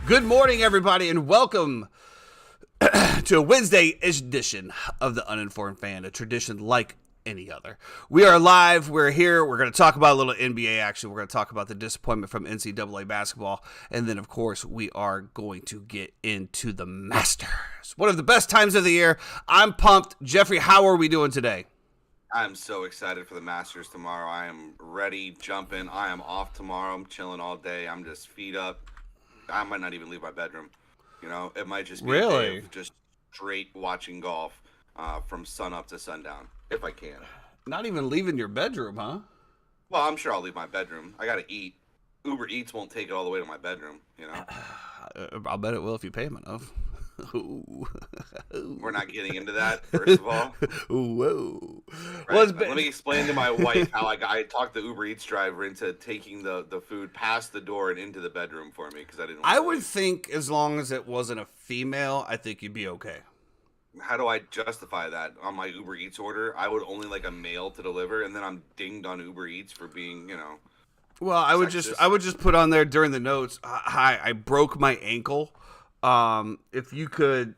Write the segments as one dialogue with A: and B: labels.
A: Good morning, everybody, and welcome to a Wednesday edition of the Uninformed Fan, a tradition like any other. We are live. We're here. We're going to talk about a little NBA action. We're going to talk about the disappointment from NCAA basketball. And then, of course, we are going to get into the Masters. One of the best times of the year. I'm pumped. Jeffrey, how are we doing today?
B: I'm so excited for the Masters tomorrow. I am ready, jumping. I am off tomorrow. I'm chilling all day. I'm just feet up. I might not even leave my bedroom. You know, it might just be a day of just straight watching golf from sun up to sundown, if I can.
A: Not even leaving your bedroom, huh?
B: Well, I'm sure I'll leave my bedroom. I got to eat. Uber Eats won't take it all the way to my bedroom, you know?
A: I'll bet it will if you pay him enough.
B: We're not getting into that, first of all.
A: Whoa.
B: Right? Well, let me explain to my wife how I talked the Uber Eats driver into taking the food past the door and into the bedroom for me because I didn't want
A: I would think as long as it wasn't a female, I think you'd be okay.
B: How do I justify that on my Uber Eats order? I would only like a male to deliver, and then I'm dinged on Uber Eats for being, you know.
A: Well, I would just put on there during the notes, hi, I broke my ankle. If you could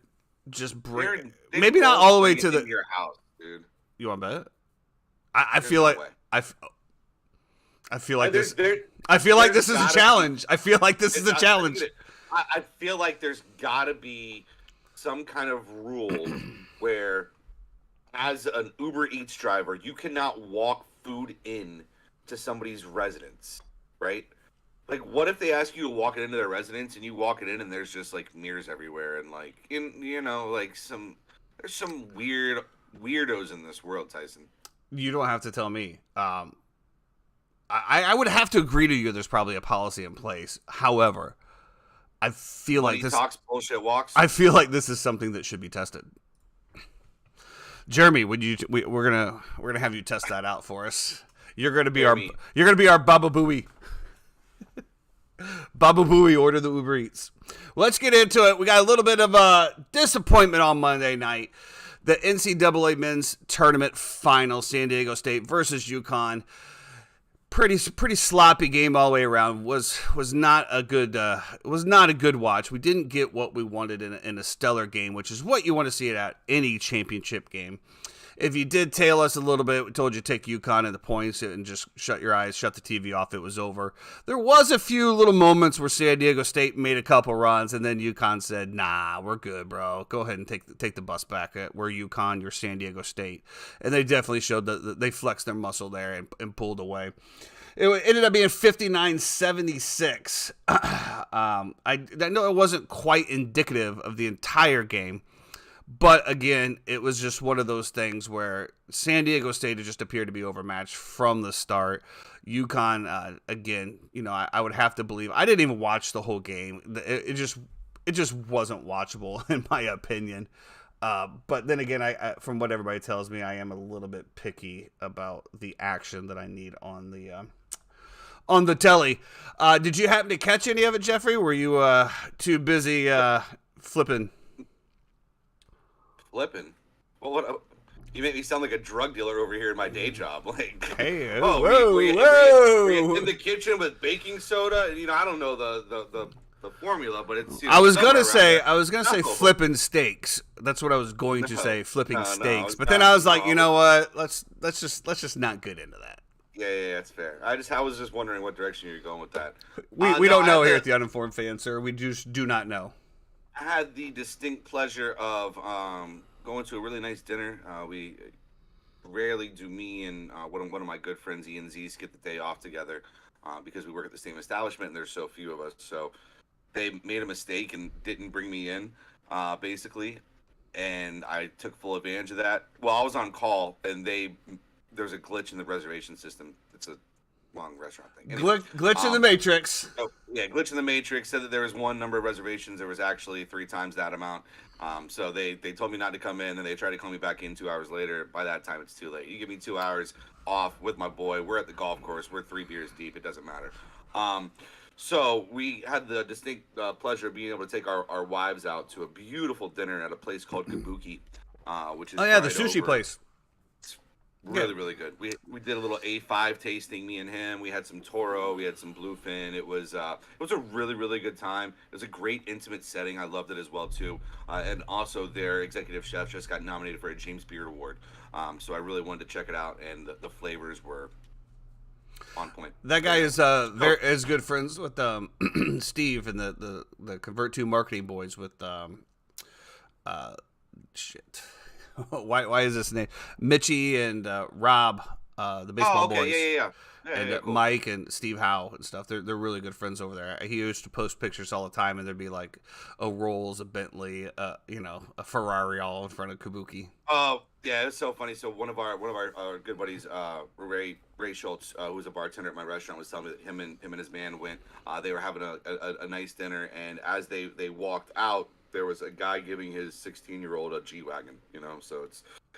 A: just bring, maybe not all the way to
B: your house, dude.
A: You want to bet? I feel like I feel like this. I feel like this is a challenge. I feel like this is a challenge.
B: I feel like there's got to be some kind of rule where, as an Uber Eats driver, you cannot walk food in to somebody's residence, right? Like, what if they ask you to walk it into their residence and you walk it in and there's just like mirrors everywhere and like there's some weirdos in this world, Tyson.
A: You don't have to tell me. I would have to agree to you. There's probably a policy in place. However, I feel like this
B: talks bullshit walks.
A: I feel like this is something that should be tested. Jeremy, we're gonna have you test that out for us. You're gonna be our Baba Booey. Baba Booey order the Uber Eats. Let's get into it. We got a little bit of a disappointment on Monday night. The NCAA men's tournament final, San Diego State versus UConn. Pretty sloppy game all the way around. Was not a good watch. We didn't get what we wanted in a stellar game, which is what you want to see at any championship game. If you did tail us a little bit, we told you to take UConn and the points and just shut your eyes, shut the TV off. It was over. There was a few little moments where San Diego State made a couple runs, and then UConn said, "Nah, we're good, bro. Go ahead and take the bus back. We're UConn, you're San Diego State." And they definitely showed that they flexed their muscle there and pulled away. It ended up being 59-76. I know it wasn't quite indicative of the entire game. But again, it was just one of those things where San Diego State just appeared to be overmatched from the start. UConn, again, I would have to believe. I didn't even watch the whole game. It just wasn't watchable in my opinion. But then again, I from what everybody tells me, I am a little bit picky about the action that I need on the telly. Did you happen to catch any of it, Jeffrey? Were you too busy flipping?
B: Flipping? Well, what? You make me sound like a drug dealer over here in my day job. Like,
A: hey,
B: were you in the kitchen with baking soda? I don't know the formula, but it's.
A: I was gonna say flipping steaks. That's what I was going to say, flipping steaks. But then I was like, you know what? Let's just not get into that.
B: Yeah, that's fair. I was just wondering what direction you're going with that.
A: We don't know here at the Uninformed Fan, sir. We just do not know.
B: I had the distinct pleasure of going to a really nice dinner. We rarely do me and one of my good friends, Ian Z's, get the day off together because we work at the same establishment and there's so few of us. So they made a mistake and didn't bring me in, basically. and I took full advantage of that. Well, I was on call, and there's a glitch in the reservation system. It's a long restaurant thing. Anyway,
A: Glitch in the Matrix.
B: oh, yeah, glitch in the Matrix said that there was one number of reservations. There was actually 3 times that amount. So they told me not to come in, and they tried to call me back in 2 hours later. By that time, it's too late. You give me 2 hours off with my boy. We're at the golf course. We're 3 beers deep. It doesn't matter. So we had the distinct pleasure of being able to take our wives out to a beautiful dinner at a place called Kabuki, which is
A: Oh yeah, the
B: right
A: sushi
B: over.
A: place.
B: Really, really good. We did a little A5 tasting, me and him. We had some toro, we had some bluefin. It was a really, really good time. It was a great intimate setting. I loved it as well too. And also their executive chef just got nominated for a James Beard Award. So I really wanted to check it out, and the flavors were on point.
A: That guy is is good friends with Steve and the Convert to Marketing boys with shit. why is this name Mitchie and Rob, the baseball boys?
B: Yeah.
A: And
B: Cool.
A: Mike and Steve Howe and stuff. They're really good friends over there. He used to post pictures all the time, and there'd be like a Rolls, a Bentley, a Ferrari all in front of Kabuki.
B: Oh yeah, it's so funny. So one of our good buddies, Ray Schultz, who's a bartender at my restaurant, was telling me that him and his man went. They were having a nice dinner, and as they walked out, there was a guy giving his 16-year-old a G-Wagon. So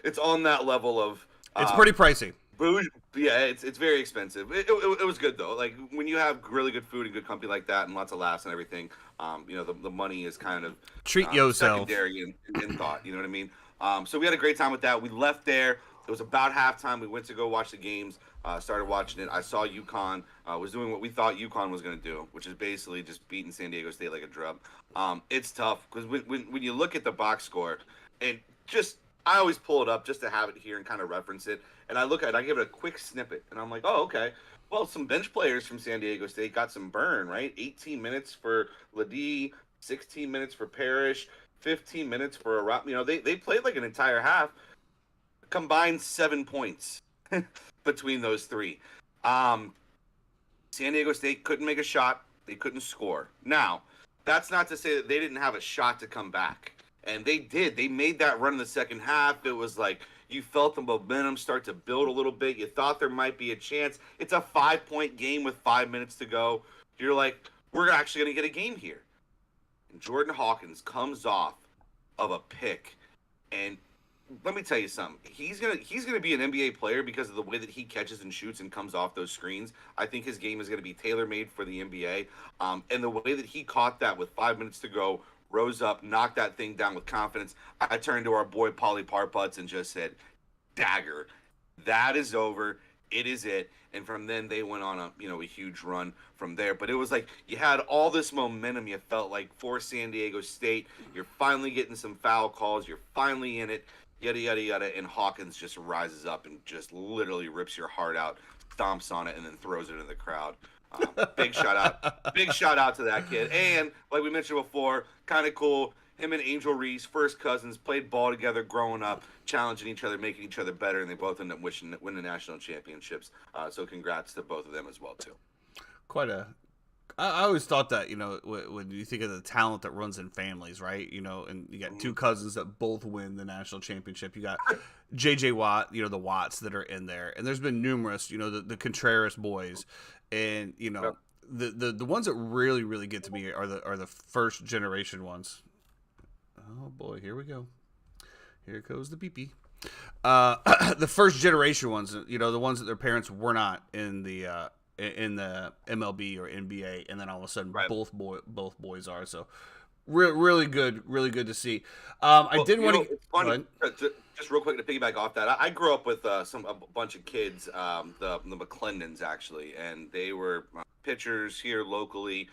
B: it's on that level of.
A: It's pretty pricey.
B: Bougie, yeah, it's very expensive. It was good though. Like when you have really good food and good company like that, and lots of laughs and everything, the money is kind of
A: treat yourself.
B: Secondary in thought. You know what I mean? So we had a great time with that. We left there. It was about halftime. We went to go watch the games. Started watching it. I saw UConn was doing what we thought UConn was going to do, which is basically just beating San Diego State like a drum. It's tough because when you look at the box score, and I always pull it up just to have it here and kind of reference it. And I give it a quick snippet, and I'm like, oh, okay. Well, some bench players from San Diego State got some burn, right? 18 minutes for Ledee, 16 minutes for Parrish, 15 minutes for they played like an entire half, combined 7 points between those three. San Diego State couldn't make a shot. They couldn't score. Now, that's not to say that they didn't have a shot to come back. And they did. They made that run in the second half. It was like you felt the momentum start to build a little bit. You thought there might be a chance. It's a 5-point game with 5 minutes to go. You're like, we're actually going to get a game here. And Jordan Hawkins comes off of a pick. And let me tell you something. He's gonna be an NBA player because of the way that he catches and shoots and comes off those screens. I think his game is going to be tailor-made for the NBA. And the way that he caught that with 5 minutes to go, rose up, knocked that thing down with confidence. I turned to our boy Paulie Parputz and just said, dagger. That is over. It is it. And from then they went on a huge run from there. But it was like you had all this momentum, you felt like, for San Diego State. You're finally getting some foul calls. You're finally in it. Yada, yada, yada. And Hawkins just rises up and just literally rips your heart out, stomps on it, and then throws it in the crowd. Big shout out to that kid. And like we mentioned before, kind of cool. Him and Angel Reese, first cousins, played ball together growing up, challenging each other, making each other better, and they both ended up winning national championships. So congrats to both of them as well too.
A: I always thought that, when you think of the talent that runs in families, right? And you got two cousins that both win the national championship. You got J.J. Watt, the Watts that are in there. And there's been numerous, the Contreras boys. And, the ones that really, really get to me are the first generation ones. Oh, boy, here we go. Here goes the pee-pee. The first generation ones, the ones that their parents were not in the MLB or NBA, and then all of a sudden both boys are. So really good to see. I did want
B: to just real quick to piggyback off that. I grew up with a bunch of kids, the McClendons actually, and they were pitchers here locally.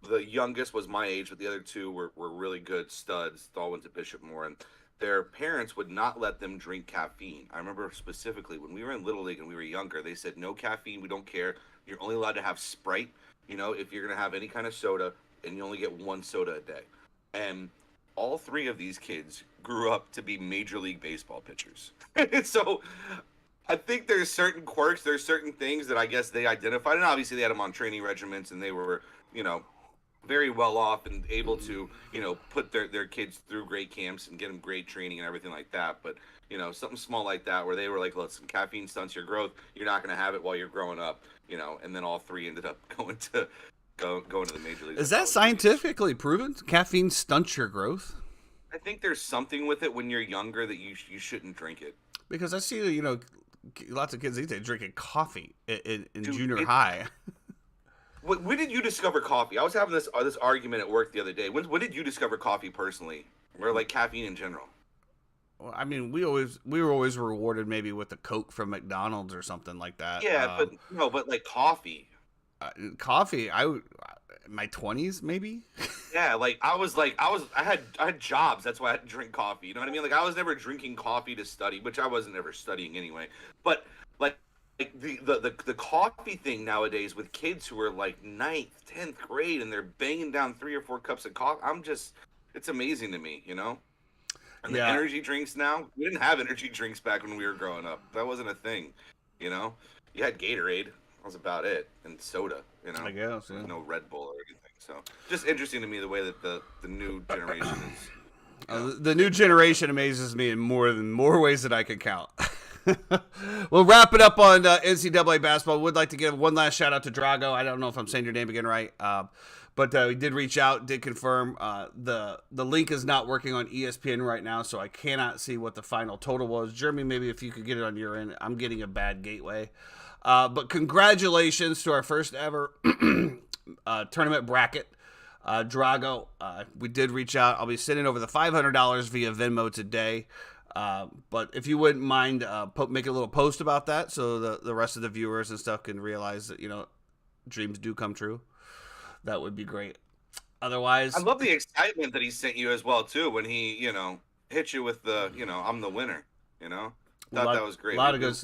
B: The youngest was my age, but the other two were really good studs. All went to Bishop Moore, and their parents would not let them drink caffeine. I remember specifically when we were in Little League and we were younger, they said, no caffeine, we don't care. You're only allowed to have Sprite, if you're going to have any kind of soda, and you only get one soda a day. And all three of these kids grew up to be Major League Baseball pitchers. So I think there's certain quirks, there's certain things that I guess they identified, and obviously they had them on training regimens, and they were, very well off and able to, put their kids through great camps and get them great training and everything like that. But, something small like that where they were like, listen, caffeine stunts your growth. You're not going to have it while you're growing up, and then all three ended up going to the major leagues.
A: Is that scientifically proven? Caffeine stunts your growth?
B: I think there's something with it when you're younger that you shouldn't drink it.
A: Because I see, lots of kids these days drinking coffee in
B: Dude,
A: junior high.
B: When did you discover coffee? I was having this argument at work the other day. When did you discover coffee personally, or like caffeine in general?
A: Well, I mean, we were always rewarded maybe with a Coke from McDonald's or something like that.
B: Yeah, but like coffee.
A: Coffee, my 20s maybe.
B: Yeah, I had jobs. That's why I had to drink coffee. You know what I mean? Like I was never drinking coffee to study, which I wasn't ever studying anyway. But like the coffee thing nowadays with kids who are like 9th, 10th grade and they're banging down 3 or 4 cups of coffee. It's amazing to me, And the energy drinks now, we didn't have energy drinks back when we were growing up. That wasn't a thing, You had Gatorade. That was about it. And soda,
A: I guess, yeah.
B: No Red Bull or anything. So just interesting to me the way that the new generation is.
A: The new generation amazes me in more ways than I can count. We'll wrap it up on NCAA basketball. Would like to give one last shout out to Drago. I don't know if I'm saying your name again right, but we did reach out, did confirm the link is not working on ESPN right now, so I cannot see what the final total was. Jeremy, maybe if you could get it on your end. I'm getting a bad gateway. But congratulations to our first ever tournament bracket. Drago, we did reach out. I'll be sending over the $500 via Venmo today. But if you wouldn't mind make a little post about that so the rest of the viewers and stuff can realize that, dreams do come true, that would be great. Otherwise,
B: I love the excitement that he sent you as well, too, when he, hit you with the, I'm the winner, Thought that was great.
A: A lot of good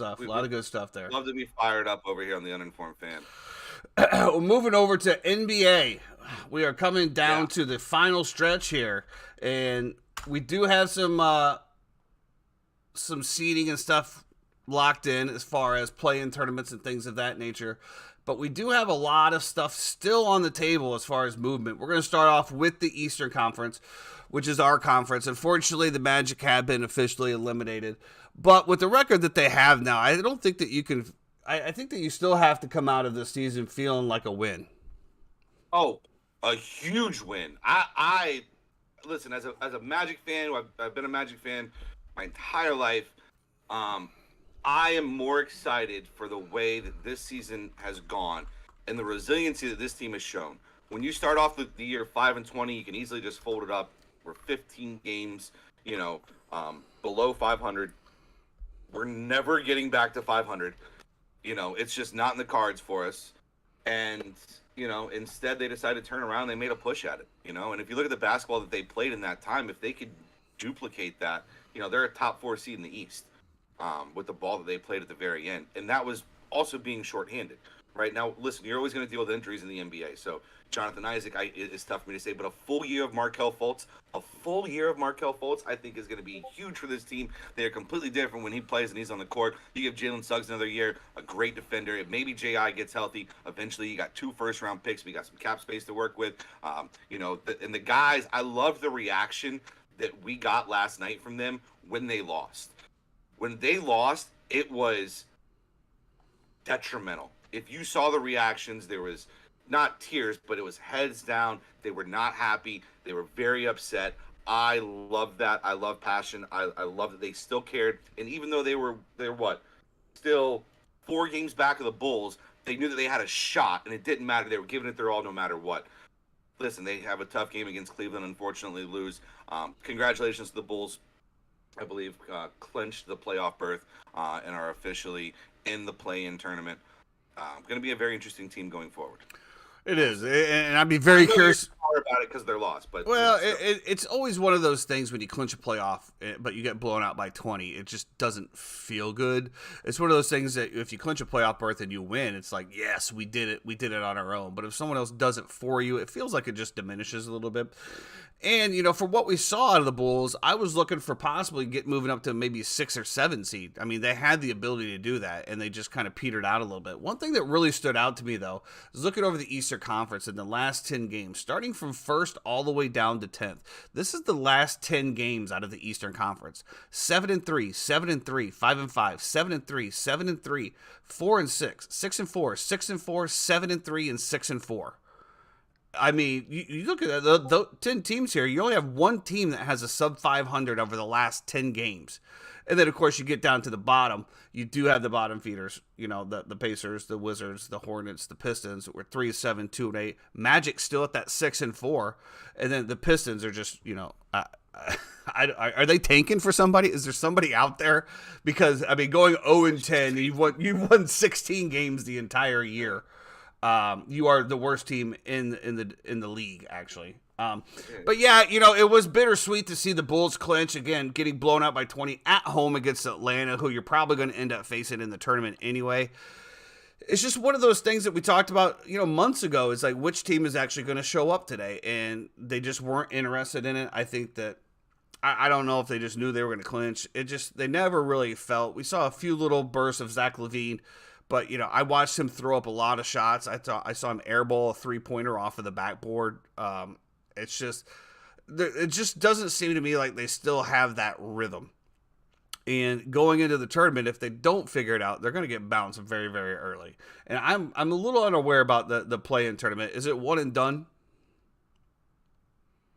A: stuff there.
B: Love to be fired up over here on the Uninformed Fan.
A: Moving over to NBA. We are coming down to the final stretch here, and we do have some seeding and stuff locked in as far as play-in tournaments and things of that nature. But we do have a lot of stuff still on the table as far as movement. We're going to start off with the Eastern Conference, which is our conference. Unfortunately, the Magic have been officially eliminated. But with the record that they have now, I don't think that you can – I think that you still have to come out of this season feeling like a win.
B: Oh, a huge win. I listen, as a Magic fan, I've been a Magic fan my entire life, I am more excited for the way that this season has gone and the resiliency that this team has shown. When you start off the year 5-20, you can easily just fold it up. We're 15 games, below 500. We're never getting back to 500. It's just not in the cards for us. And, instead they decided to turn around. They made a push at it, And if you look at the basketball that they played in that time, if they could duplicate that, they're a top 4 seed in the East with the ball that they played at the very end. And that was also being shorthanded. Right now, listen, you're always going to deal with injuries in the NBA. So Jonathan Isaac is tough for me to say, but a full year of Markelle Fultz, I think is going to be huge for this team. They are completely different when he plays and he's on the court. You give Jalen Suggs another year, a great defender. If maybe J.I. gets healthy, eventually you got 2 first-round picks. We got some cap space to work with. And the guys, I love the reaction that we got last night from them when they lost. When they lost, it was detrimental. If you saw the reactions, there was not tears, but it was heads down. They were not happy. They were very upset. I love that. I love passion. I love that they still cared. And even though they're still 4 games back of the Bulls, they knew that they had a shot, and it didn't matter. They were giving it their all no matter what. Listen, they have a tough game against Cleveland, unfortunately lose. Congratulations to the Bulls. I believe clinched the playoff berth and are officially in the play-in tournament. Going to be a very interesting team going forward.
A: It is, and I'd be very curious
B: about it because they're lost. But
A: it's always one of those things when you clinch a playoff, but you get blown out by 20. It just doesn't feel good. It's one of those things that if you clinch a playoff berth and you win, it's like, yes, we did it. We did it on our own. But if someone else does it for you, it feels like it just diminishes a little bit. And, for what we saw out of the Bulls, I was looking for possibly moving up to maybe 6 or 7 seed. I mean, they had the ability to do that, and they just kind of petered out a little bit. One thing that really stood out to me, though, is looking over the Eastern Conference in the last 10 games, starting from first all the way down to 10th. This is the last 10 games out of the Eastern Conference. 7-3, 7-3, 5-5, 7-3, 7-3, 4-6, 6-4, 6-4, 7-3, and 6-4. I mean, you look at the 10 teams here, you only have one team that has a sub 500 over the last 10 games. And then, of course, you get down to the bottom. You do have the bottom feeders, the Pacers, the Wizards, the Hornets, the Pistons. We're 3-7, 2-8. Magic's still at that 6-4. And then the Pistons are just, are they tanking for somebody? Is there somebody out there? Because, I mean, going 0-10, you've won 16 games the entire year. You are the worst team in the league, actually. But yeah, it was bittersweet to see the Bulls clinch again, getting blown out by 20 at home against Atlanta, who you're probably going to end up facing in the tournament anyway. It's just one of those things that we talked about, months ago. It's like, which team is actually going to show up today? And they just weren't interested in it. I think that, I don't know if they just knew they were going to clinch. They never really felt. We saw a few little bursts of Zach LaVine. But, I watched him throw up a lot of shots. I saw him airball a three-pointer off of the backboard. It just doesn't seem to me like they still have that rhythm. And going into the tournament, if they don't figure it out, they're going to get bounced very, very early. And I'm a little unaware about the play-in tournament. Is it one and done?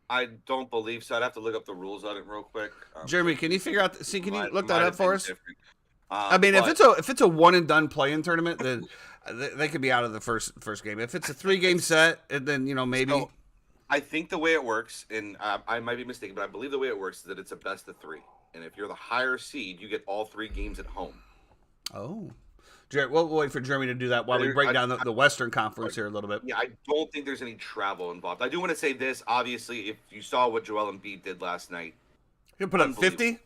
B: I don't believe so. I'd have to look up the rules on it real quick.
A: Jeremy, can you figure out? Can you look that up for us?
B: Different.
A: I mean, if it's a one and done play-in tournament, then they could be out of the first game. If it's a 3-game set, then maybe.
B: So, I think the way it works, and I might be mistaken, but I believe the way it works is that it's a best of 3, and if you're the higher seed, you get all 3 games at home.
A: Oh, we'll wait for Jeremy to do that while we break down the Western Conference here a little bit.
B: Yeah, I don't think there's any travel involved. I do want to say this. Obviously, if you saw what Joel Embiid did last night,
A: he put up 50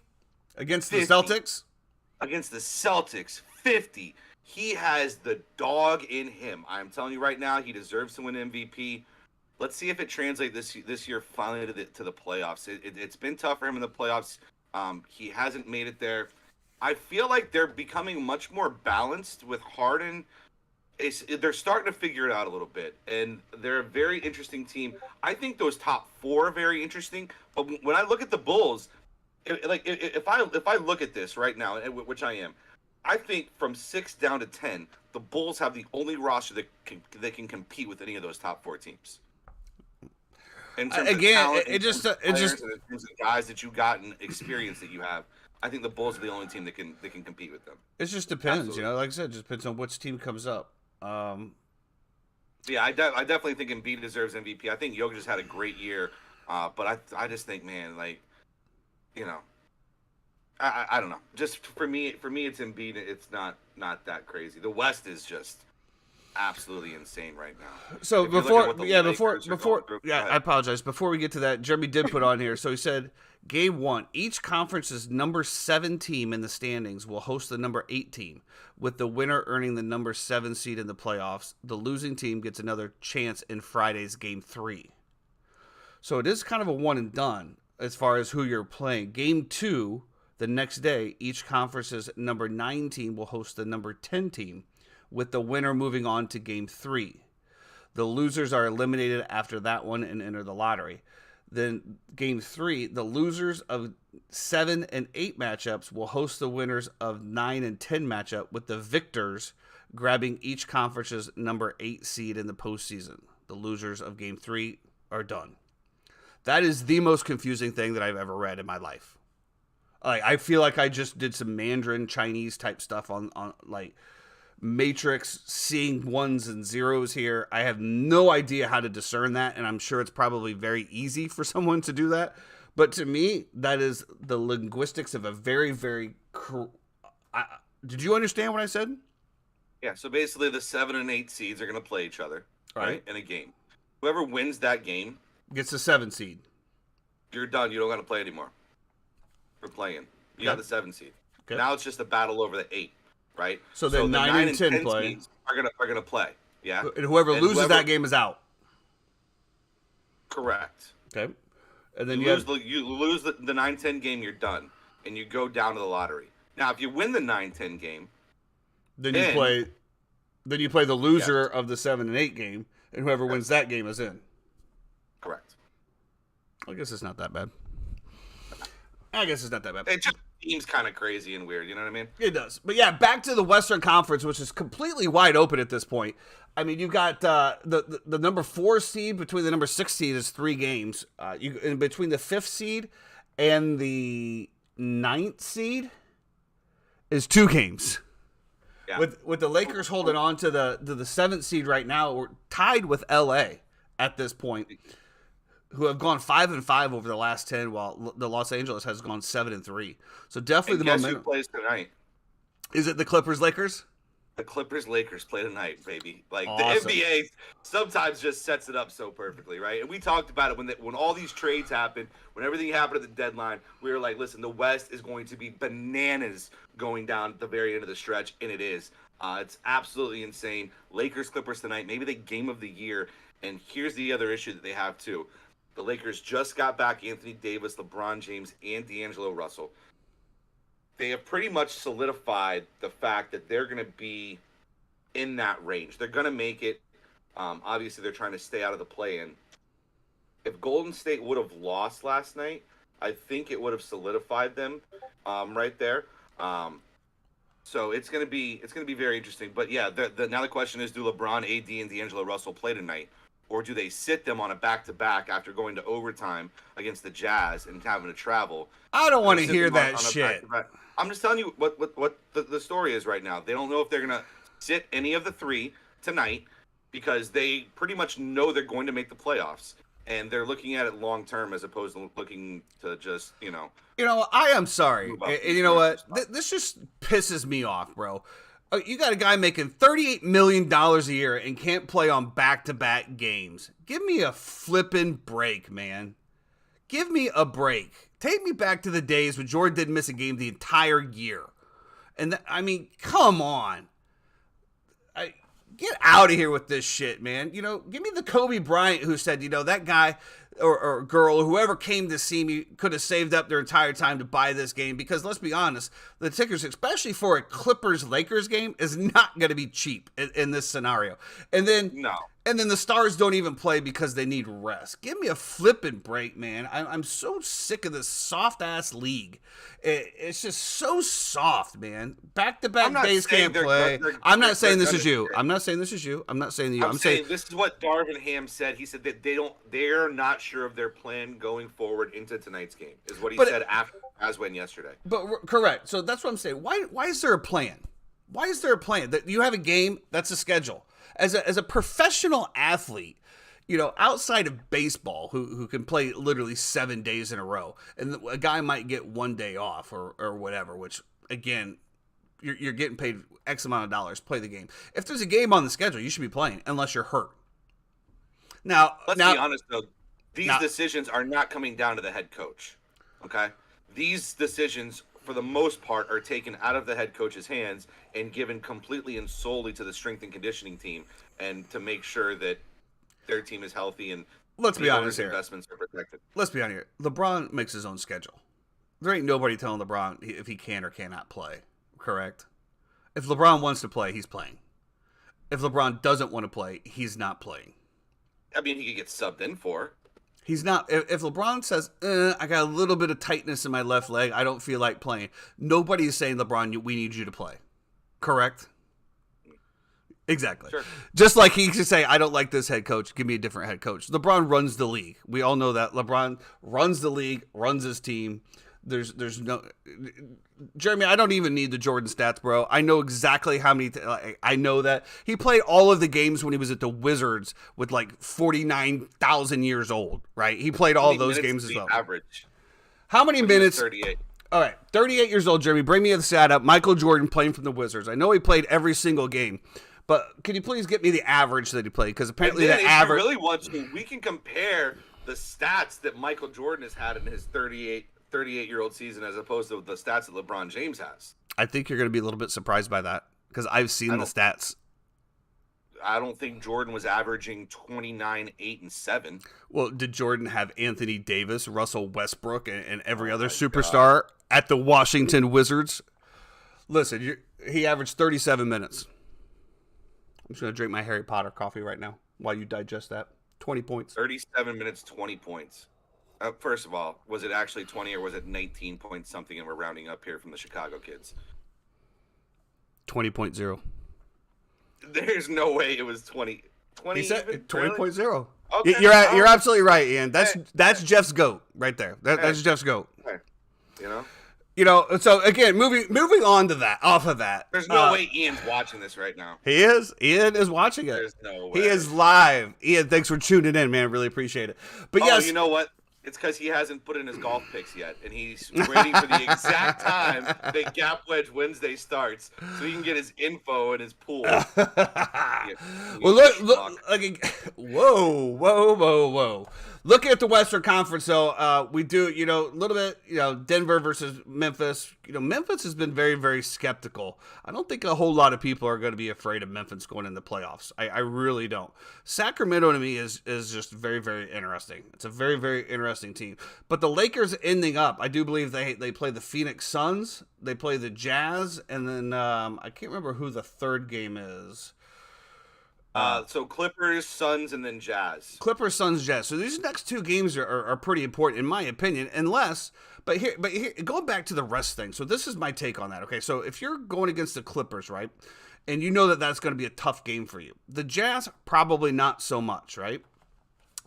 A: against the Celtics.
B: Against the Celtics, 50. He has the dog in him. I'm telling you right now, he deserves to win MVP. Let's see if it translates this year finally to the playoffs. It's been tough for him in the playoffs. He hasn't made it there. I feel like they're becoming much more balanced with Harden. They're starting to figure it out a little bit, and they're a very interesting team. I think those top 4 are very interesting, but when I look at the Bulls, if I look at this right now, which I am, I think from 6 down to 10, the Bulls have the only roster that can compete with any of those top 4 teams. In terms of talent, in terms of guys that you got and experience that you have, I think the Bulls are the only team that can compete with them.
A: It just depends, Absolutely. Like I said, it just depends on which team comes up.
B: Yeah, I definitely think Embiid deserves MVP. I think Jokic just had a great year, but I just think, man, like. I don't know. Just for me, it's Embiid. It's not that crazy. The West is just absolutely insane right now.
A: So I apologize. Before we get to that, Jeremy did put on here. So he said, Game 1, each conference's number 7 team in the standings will host the number 8 team, with the winner earning the number 7 seed in the playoffs. The losing team gets another chance in Friday's Game 3. So it is kind of a one and done. As far as who you're playing. Game 2, the next day, each conference's number 9 team will host the number 10 team, with the winner moving on to Game 3. The losers are eliminated after that one and enter the lottery. Then Game 3, the losers of 7 and 8 matchups will host the winners of 9 and 10 matchup, with the victors grabbing each conference's number 8 seed in the postseason. The losers of Game 3 are done. That is the most confusing thing that I've ever read in my life. I feel like I just did some Mandarin Chinese type stuff on like Matrix, seeing ones and zeros here. I have no idea how to discern that, and I'm sure it's probably very easy for someone to do that. But to me, that is the linguistics of a very, very... Did you understand what I said?
B: Yeah, so basically the 7 and 8 seeds are going to play each other, right, in a game. Whoever wins that game
A: gets the 7 seed.
B: You're done. You don't got to play anymore. We're playing. You got the 7 seed. Okay. Now it's just a battle over the 8, right?
A: So then 9 and 10 play.
B: Are gonna play. Yeah.
A: And whoever loses that game is out.
B: Correct.
A: Okay. And then
B: you lose the 9-10 game, you're done, and you go down to the lottery. Now, if you win the 9-10 game,
A: then you play the loser of the 7 and 8 game, and whoever wins that game is in.
B: Correct.
A: I guess it's not that bad.
B: It just seems kind of crazy and weird. You know what I mean?
A: It does. But yeah, back to the Western Conference, which is completely wide open at this point. I mean, you've got the number 4 seed between the number 6 seed is 3 games. In between the 5th seed and the 9th seed is 2 games. Yeah. With the Lakers holding on to the 7th seed right now, we're tied with LA at this point, who have gone 5-5 over the last 10, while the Los Angeles has gone 7-3. So definitely
B: and
A: the
B: guess
A: momentum.
B: Who plays tonight?
A: Is it the Clippers-Lakers?
B: The Clippers-Lakers play tonight, baby. Like
A: awesome.
B: The NBA sometimes just sets it up so perfectly, right? And we talked about it when all these trades happened, when everything happened at the deadline. We were like, listen, the West is going to be bananas going down at the very end of the stretch, and it is. It's absolutely insane. Lakers-Clippers tonight, maybe the game of the year. And here's the other issue that they have too. The Lakers just got back Anthony Davis, LeBron James, and D'Angelo Russell. They have pretty much solidified the fact that they're going to be in that range. They're going to make it. Obviously, they're trying to stay out of the play-in. If Golden State would have lost last night, I think it would have solidified them right there. So it's going to be very interesting. But yeah, now the question is, do LeBron, AD, and D'Angelo Russell play tonight? Or do they sit them on a back-to-back after going to overtime against the Jazz and having to travel?
A: I don't want to hear that shit.
B: I'm just telling you what the story is right now. They don't know if they're going to sit any of the 3 tonight because they pretty much know they're going to make the playoffs. And they're looking at it long-term as opposed to looking to just,
A: You know, I am sorry. And you know what? This just pisses me off, bro. You got a guy making $38 million a year and can't play on back-to-back games. Give me a flippin' break, man. Give me a break. Take me back to the days when Jordan didn't miss a game the entire year. And I mean, come on. Get out of here with this shit, man. You know, give me the Kobe Bryant who said, you know, that guy or girl or whoever came to see me could have saved up their entire time to buy this game, because let's be honest, the tickets, especially for a Clippers-Lakers game, is not going to be cheap in this scenario. And then the Stars don't even play because they need rest. Give me a flipping break, man. I'm so sick of this soft-ass league. It's just so soft, man. Back-to-back days can't play. I'm not saying this is you. I'm not saying this is you. I'm not saying you.
B: I'm saying this is what Darvin Ham said. He said that they're not sure of their plan going forward into tonight's game, is what he said after Aswin yesterday.
A: But correct. So that's what I'm saying. Why is there a plan? Why is there a plan? That you have a game, that's a schedule. As a professional athlete, you know, outside of baseball, who can play literally 7 days in a row, and a guy might get 1 day off or whatever, which again, you're getting paid X amount of dollars, play the game. If there's a game on the schedule, you should be playing unless you're hurt. Now,
B: let's be honest though, these decisions are not coming down to the head coach. Okay? These decisions, for the most part, are taken out of the head coach's hands and given completely and solely to the strength and conditioning team, and to make sure that their team is healthy and
A: let's be honest here.
B: Investments are protected.
A: Let's be honest here. LeBron makes his own schedule. There ain't nobody telling LeBron if he can or cannot play. Correct? If LeBron wants to play, he's playing. If LeBron doesn't want to play, he's not playing.
B: I mean, he could get subbed in for.
A: He's not. If LeBron says, I got a little bit of tightness in my left leg, I don't feel like playing, nobody's saying, LeBron, we need you to play. Correct? Exactly. Sure. Just like he could say, I don't like this head coach, give me a different head coach. LeBron runs the league. We all know that. LeBron runs the league, runs his team. There's no... Jeremy, I don't even need the Jordan stats, bro. I know exactly how many... I know that. He played all of the games when he was at the Wizards with like 49,000 years old, right? He played all of those games as well.
B: Average.
A: How many minutes?
B: 38.
A: All right, 38 years old, Jeremy. Bring me the stat up. Michael Jordan playing from the Wizards. I know he played every single game, but can you please get me the average that he played? Because apparently the average...
B: If you really want to, we can compare the stats that Michael Jordan has had in his 38-year-old season as opposed to the stats that LeBron James has.
A: I think you're going to be a little bit surprised by that because I've seen the stats.
B: I don't think Jordan was averaging 29, 8, and 7.
A: Well, did Jordan have Anthony Davis, Russell Westbrook, and every other
B: my
A: superstar at the Washington Wizards? Listen, he averaged 37 minutes. I'm just going to drink my Harry Potter coffee right now while you digest that. 20 points.
B: 37 minutes, 20 points. First of all, was it actually 20 or was it 19 point something, and we're rounding up here from the Chicago kids?
A: 20.0.
B: There's no way it was 20. 20
A: He said
B: even?
A: 20.0.
B: Really? Okay.
A: You're absolutely right, Ian. That's Jeff's GOAT right there. That's Jeff's GOAT.
B: Okay. You know?
A: You know, so again, moving on to that, off of that.
B: There's no way Ian's watching this right now.
A: He is. Ian is watching it.
B: There's no way.
A: He is live. Ian, thanks for tuning in, man. Really appreciate it. But yes,
B: you know what? It's because he hasn't put in his golf picks yet, and he's waiting for the exact time that Gap Wedge Wednesday starts, so he can get his info and his pool.
A: Well, look, whoa. Looking at the Western Conference, though, we do, a little bit, Denver versus Memphis. Memphis has been very, very skeptical. I don't think a whole lot of people are going to be afraid of Memphis going in the playoffs. I really don't. Sacramento, to me, is just very, very interesting. It's a very, very interesting team. But the Lakers ending up, I do believe they play the Phoenix Suns, they play the Jazz, and then I can't remember who the third game is.
B: So Clippers, Suns, and then Jazz.
A: Clippers, Suns, Jazz. So these next two games are pretty important, in my opinion, but here, going back to the rest thing. So this is my take on that. Okay, so if you're going against the Clippers, right, and you know that that's going to be a tough game for you, the Jazz probably not so much, right?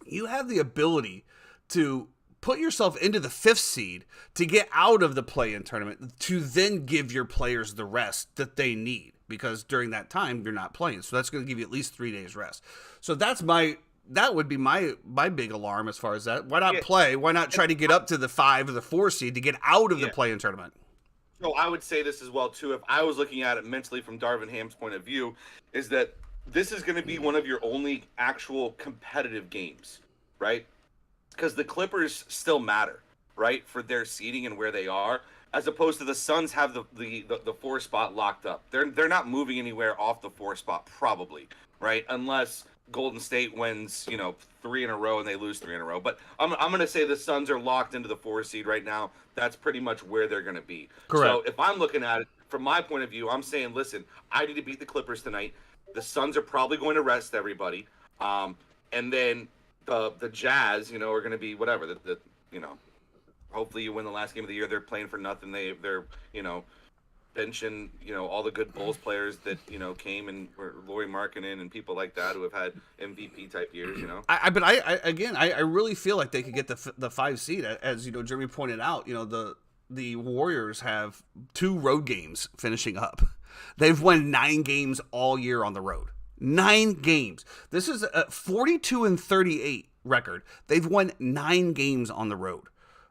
A: You have the ability to put yourself into the 5th seed to get out of the play-in tournament, to then give your players the rest that they need, because during that time you're not playing. So that's going to give you at least 3 days rest. So that would be my big alarm as far as that. Why not play? Why not try to get up to the 5 or the 4 seed to get out of the play-in tournament?
B: So I would say this as well too. If I was looking at it mentally from Darvin Ham's point of view, is that this is going to be one of your only actual competitive games, right? Because the Clippers still matter, right, for their seeding and where they are, as opposed to the Suns have the 4 spot locked up. They're not moving anywhere off the 4 spot probably, right? Unless Golden State wins, 3 in a row and they lose 3 in a row. But I'm going to say the Suns are locked into the 4 seed right now. That's pretty much where they're going to be.
A: Correct.
B: So if I'm looking at it from my point of view, I'm saying, listen, I need to beat the Clippers tonight. The Suns are probably going to rest everybody. And then the Jazz, are going to be whatever. Hopefully you win the last game of the year. They're playing for nothing. They're benching, all the good Bulls players that, came and were Lauri Markkanen and people like that who have had MVP type years,
A: I really feel like they could get the 5 seed, as Jeremy pointed out. The Warriors have 2 road games finishing up. They've won 9 games all year on the road. 9 games. This is a 42-38 record. They've won 9 games on the road.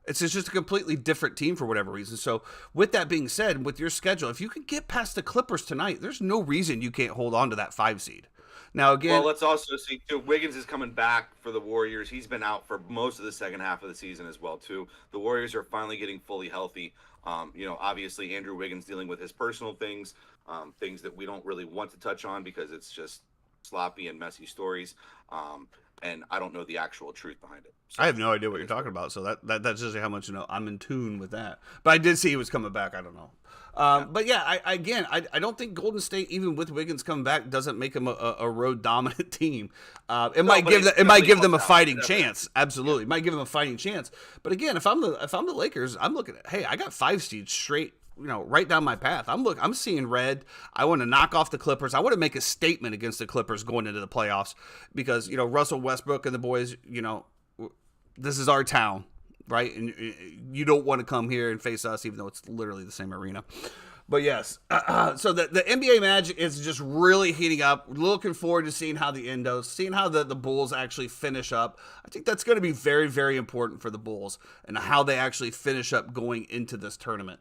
A: It's just a completely different team for whatever reason. So with that being said, with your schedule, if you can get past the Clippers tonight, there's no reason you can't hold on to that 5 seed. Now, again,
B: well, let's also see too, Wiggins is coming back for the Warriors. He's been out for most of the second half of the season as well too. The Warriors are finally getting fully healthy. Obviously Andrew Wiggins dealing with his personal things, things that we don't really want to touch on because it's just sloppy and messy stories. And I don't know the actual truth behind it. So,
A: I have no idea what you're talking about. So that's just how much I'm in tune with that. But I did see he was coming back. I don't know. But yeah, I don't think Golden State, even with Wiggins coming back, doesn't make them a road dominant team. It might give them a fighting chance. Absolutely, it might give them a fighting chance. But again, if I'm the Lakers, I'm looking at, hey, I got 5 seeds straight, right down my path. I'm seeing red. I want to knock off the Clippers. I want to make a statement against the Clippers going into the playoffs because Russell Westbrook and the boys, this is our town. Right, and you don't want to come here and face us, even though it's literally the same arena. But yes, so the NBA Magic is just really heating up. Looking forward to seeing how the end goes, seeing how the Bulls actually finish up. I think that's going to be very, very important for the Bulls and how they actually finish up going into this tournament.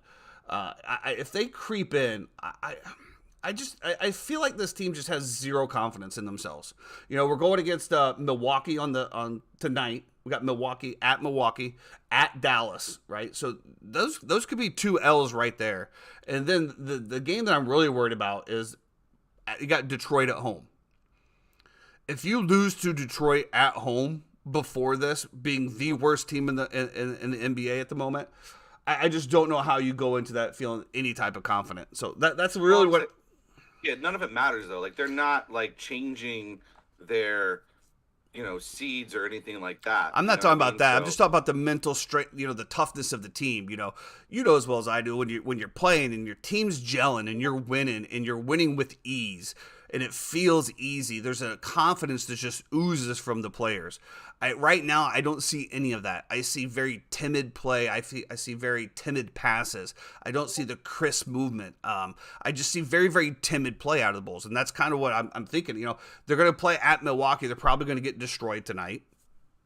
A: If they creep in, I feel like this team just has zero confidence in themselves. We're going against Milwaukee on tonight. We got Milwaukee, at Dallas, right? So those could be 2 L's right there. And then the game that I'm really worried about is you got Detroit at home. if you lose to Detroit at home before this, being the worst team in the NBA at the moment, I just don't know how you go into that feeling any type of confidence. So that's really what.
B: Yeah, none of it matters though. Like they're not like changing their seeds or anything like that.
A: I'm not talking about that. I'm just talking about the mental strength, the toughness of the team. You know as well as I do when you're playing and your team's gelling and you're winning with ease and it feels easy. There's a confidence that just oozes from the players. Right now, I don't see any of that. I see very timid play. I see very timid passes. I don't see the crisp movement. I just see very, very timid play out of the Bulls, and that's kind of what I'm thinking. They're going to play at Milwaukee. They're probably going to get destroyed tonight,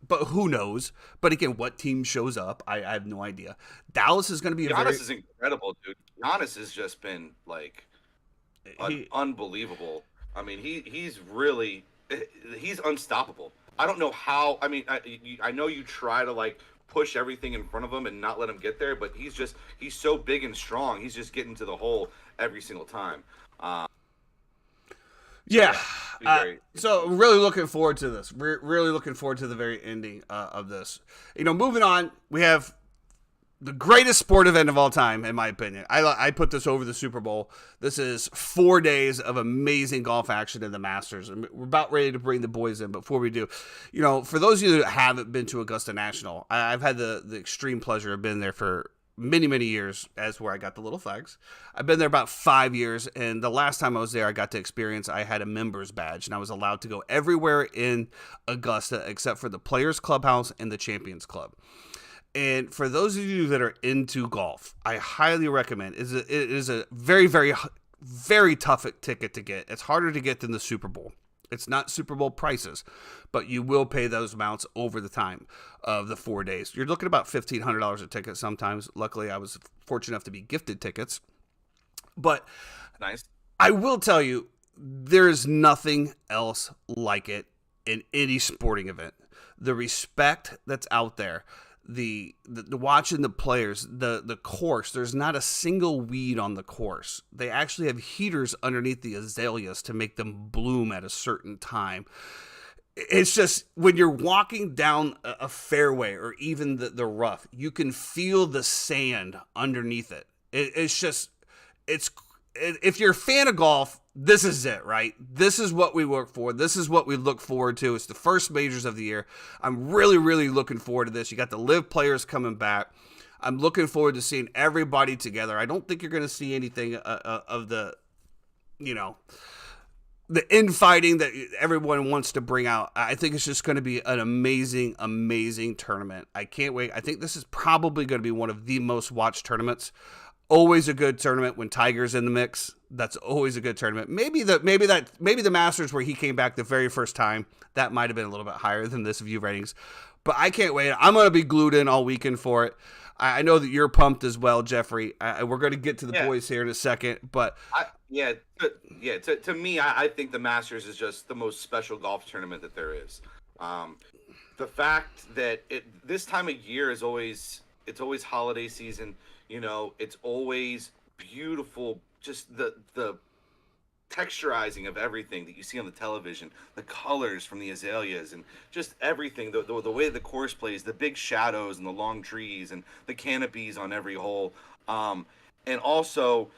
A: but who knows? But again, what team shows up? I have no idea. Dallas is going to be
B: Giannis is incredible, dude. Giannis has just been like unbelievable. I mean, he's unstoppable. I don't know how. I mean, I know you try to like push everything in front of him and not let him get there, but he's so big and strong. He's just getting to the hole every single time.
A: Yeah. So really looking forward to this. Really looking forward to the very ending of this. Moving on, we have the greatest sport event of all time, in my opinion. I put this over the Super Bowl. This is 4 days of amazing golf action in the Masters. And we're about ready to bring the boys in. Before we do, for those of you that haven't been to Augusta National, I've had the extreme pleasure of being there for many, many years, as where I got the little flags. I've been there about 5 years, and the last time I was there, I got to experience, I had a member's badge, and I was allowed to go everywhere in Augusta except for the Players Clubhouse and the Champions Club. And for those of you that are into golf, I highly recommend. It is a very, very, very tough ticket to get. It's harder to get than the Super Bowl. It's not Super Bowl prices, but you will pay those amounts over the time of the 4 days. You're looking at about $1,500 a ticket sometimes. Luckily, I was fortunate enough to be gifted tickets. But
B: nice.
A: I will tell you, there is nothing else like it in any sporting event. The respect that's out there. The watching the players, the course, there's not a single weed on the course. They actually have heaters underneath the azaleas to make them bloom at a certain time. It's just when you're walking down a fairway or even the rough, you can feel the sand underneath it. If you're a fan of golf, this is it, right? This is what we work for. This is what we look forward to. It's the first majors of the year. I'm really, really looking forward to this. You got the live players coming back. I'm looking forward to seeing everybody together. I don't think you're going to see anything of the infighting that everyone wants to bring out. I think it's just going to be an amazing, amazing tournament. I can't wait. I think this is probably going to be one of the most watched tournaments. Always a good tournament when Tiger's in the mix. That's always a good tournament. Maybe the Masters where he came back the very first time, that might have been a little bit higher than this view ratings. But I can't wait. I'm going to be glued in all weekend for it. I know that you're pumped as well, Jeffrey. We're going to get to the boys here in a second, but
B: to me, I think the Masters is just the most special golf tournament that there is. The fact that this time of year is always holiday season. It's always beautiful, just the texturizing of everything that you see on the television, the colors from the azaleas and just everything, the way the course plays, the big shadows and the long trees and the canopies on every hole. And also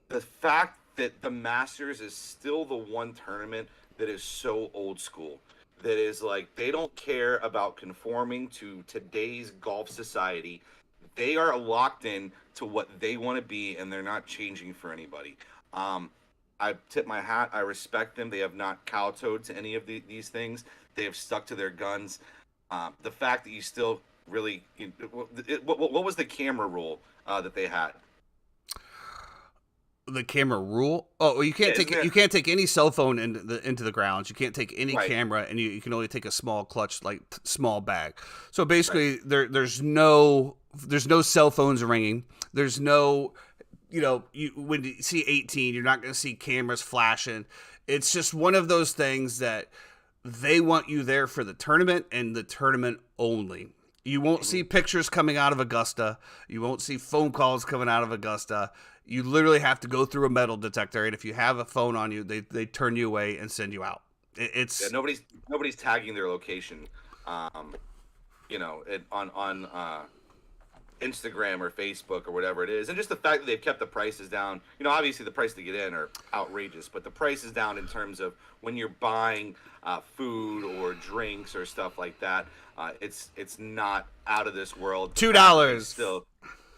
B: the fact that the Masters is still the one tournament that is so old school. That is like, they don't care about conforming to today's golf society. They are locked in to what they want to be, and they're not changing for anybody. I tip my hat. I respect them. They have not kowtowed to any of these things. They have stuck to their guns. The fact that you still really... what was the camera rule that they had?
A: The camera rule? Oh, you can't take any cell phone into the grounds. You can't take any camera, and you can only take a small clutch, like small bag. So basically, there's no cell phones ringing. There's no, when you see 18, you're not going to see cameras flashing. It's just one of those things that they want you there for the tournament and the tournament only. You won't see pictures coming out of Augusta. You won't see phone calls coming out of Augusta. You literally have to go through a metal detector, and if you have a phone on you, they turn you away and send you out. It's
B: Yeah, nobody's tagging their location, um, on Instagram or Facebook or whatever it is, and just the fact that they've kept the prices down. Obviously the price to get in are outrageous, but the price is down in terms of when you're buying food or drinks or stuff like that. It's not out of this world.
A: $2
B: Still,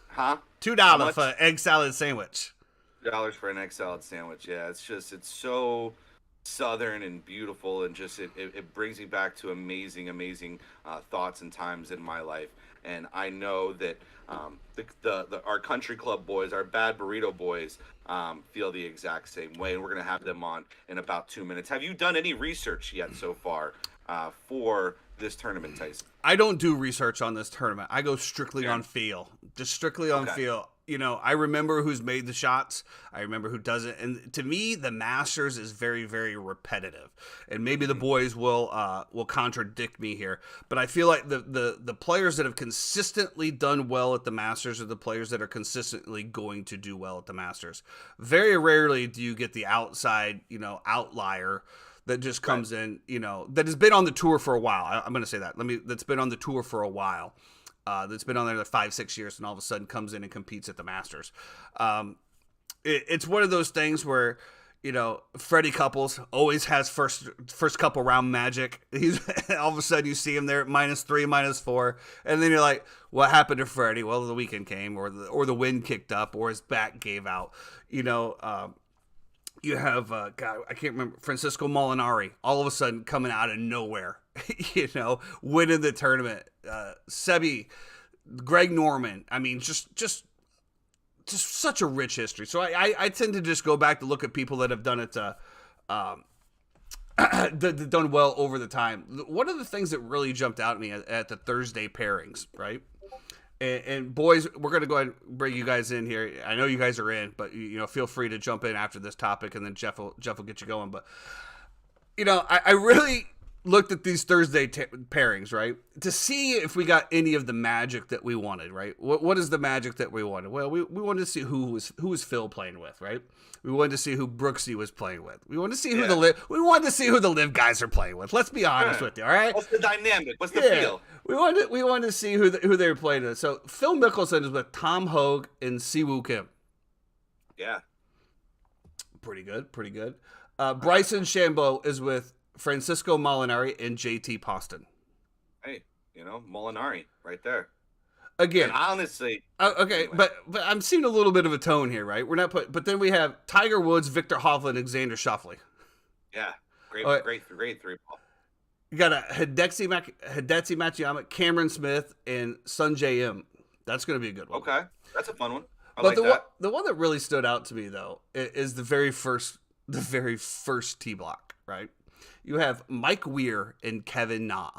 B: huh?
A: $2
B: How much?
A: for an egg salad sandwich.
B: $2 for an egg salad sandwich. Yeah, it's so southern and beautiful, and just it brings me back to amazing thoughts and times in my life. And I know that our country club boys, our bad burrito boys, feel the exact same way, and we're gonna have them on in about 2 minutes. Have you done any research yet so far for this tournament, Tyson?
A: I don't do research on this tournament. I go strictly
B: Yeah.
A: on feel. Just strictly on
B: Okay.
A: feel. I remember who's made the shots. I remember who doesn't. And to me, the Masters is very, very repetitive. And maybe the boys will contradict me here, but I feel like the players that have consistently done well at the Masters are the players that are consistently going to do well at the Masters. Very rarely do you get the outside, outlier that just comes in, that has been on the tour for a while. I'm going to say that. That's been on the tour for a while. That's been on there like 5-6 years, and all of a sudden comes in and competes at the Masters. It's one of those things where, Freddie Couples always has first couple round magic. He's all of a sudden you see him there at -3, -4, and then you're like, what happened to Freddie? Well, the weekend came, or the wind kicked up, or his back gave out. You have, God, I can't remember, Francisco Molinari, all of a sudden coming out of nowhere, winning the tournament. Sebi, Greg Norman, I mean, just such a rich history. So I tend to just go back to look at people that have done it, that done well over the time. One of the things that really jumped out at me at the Thursday pairings, right? And boys, we're going to go ahead and bring you guys in here. I know you guys are in, but feel free to jump in after this topic, and then Jeff will get you going. But I really looked at these Thursday pairings, right, to see if we got any of the magic that we wanted, right? What is the magic that we wanted? Well, we wanted to see who was Phil playing with, right? We wanted to see who Brooksy was playing with. We wanted to see who we wanted to see who the live guys are playing with. Let's be honest with you, all right?
B: What's the dynamic? What's the feel?
A: We wanted to see who they were playing with. So Phil Mickelson is with Tom Hoge and Siwoo Kim.
B: Yeah.
A: Pretty good. Bryson Shambo is with Francisco Molinari and JT Poston.
B: Hey, Molinari right there.
A: Again,
B: and honestly,
A: okay,
B: anyway.
A: but I'm seeing a little bit of a tone here, right? We're not but then we have Tiger Woods, Victor Hovland, and Xander Schauffele.
B: Yeah, great three ball.
A: You got a Hideki Matsuyama, Cameron Smith, and Sungjae Im. That's going to be a good one.
B: Okay, that's a fun one.
A: But the one that really stood out to me though is the very first tee block, right? You have Mike Weir and Kevin Na.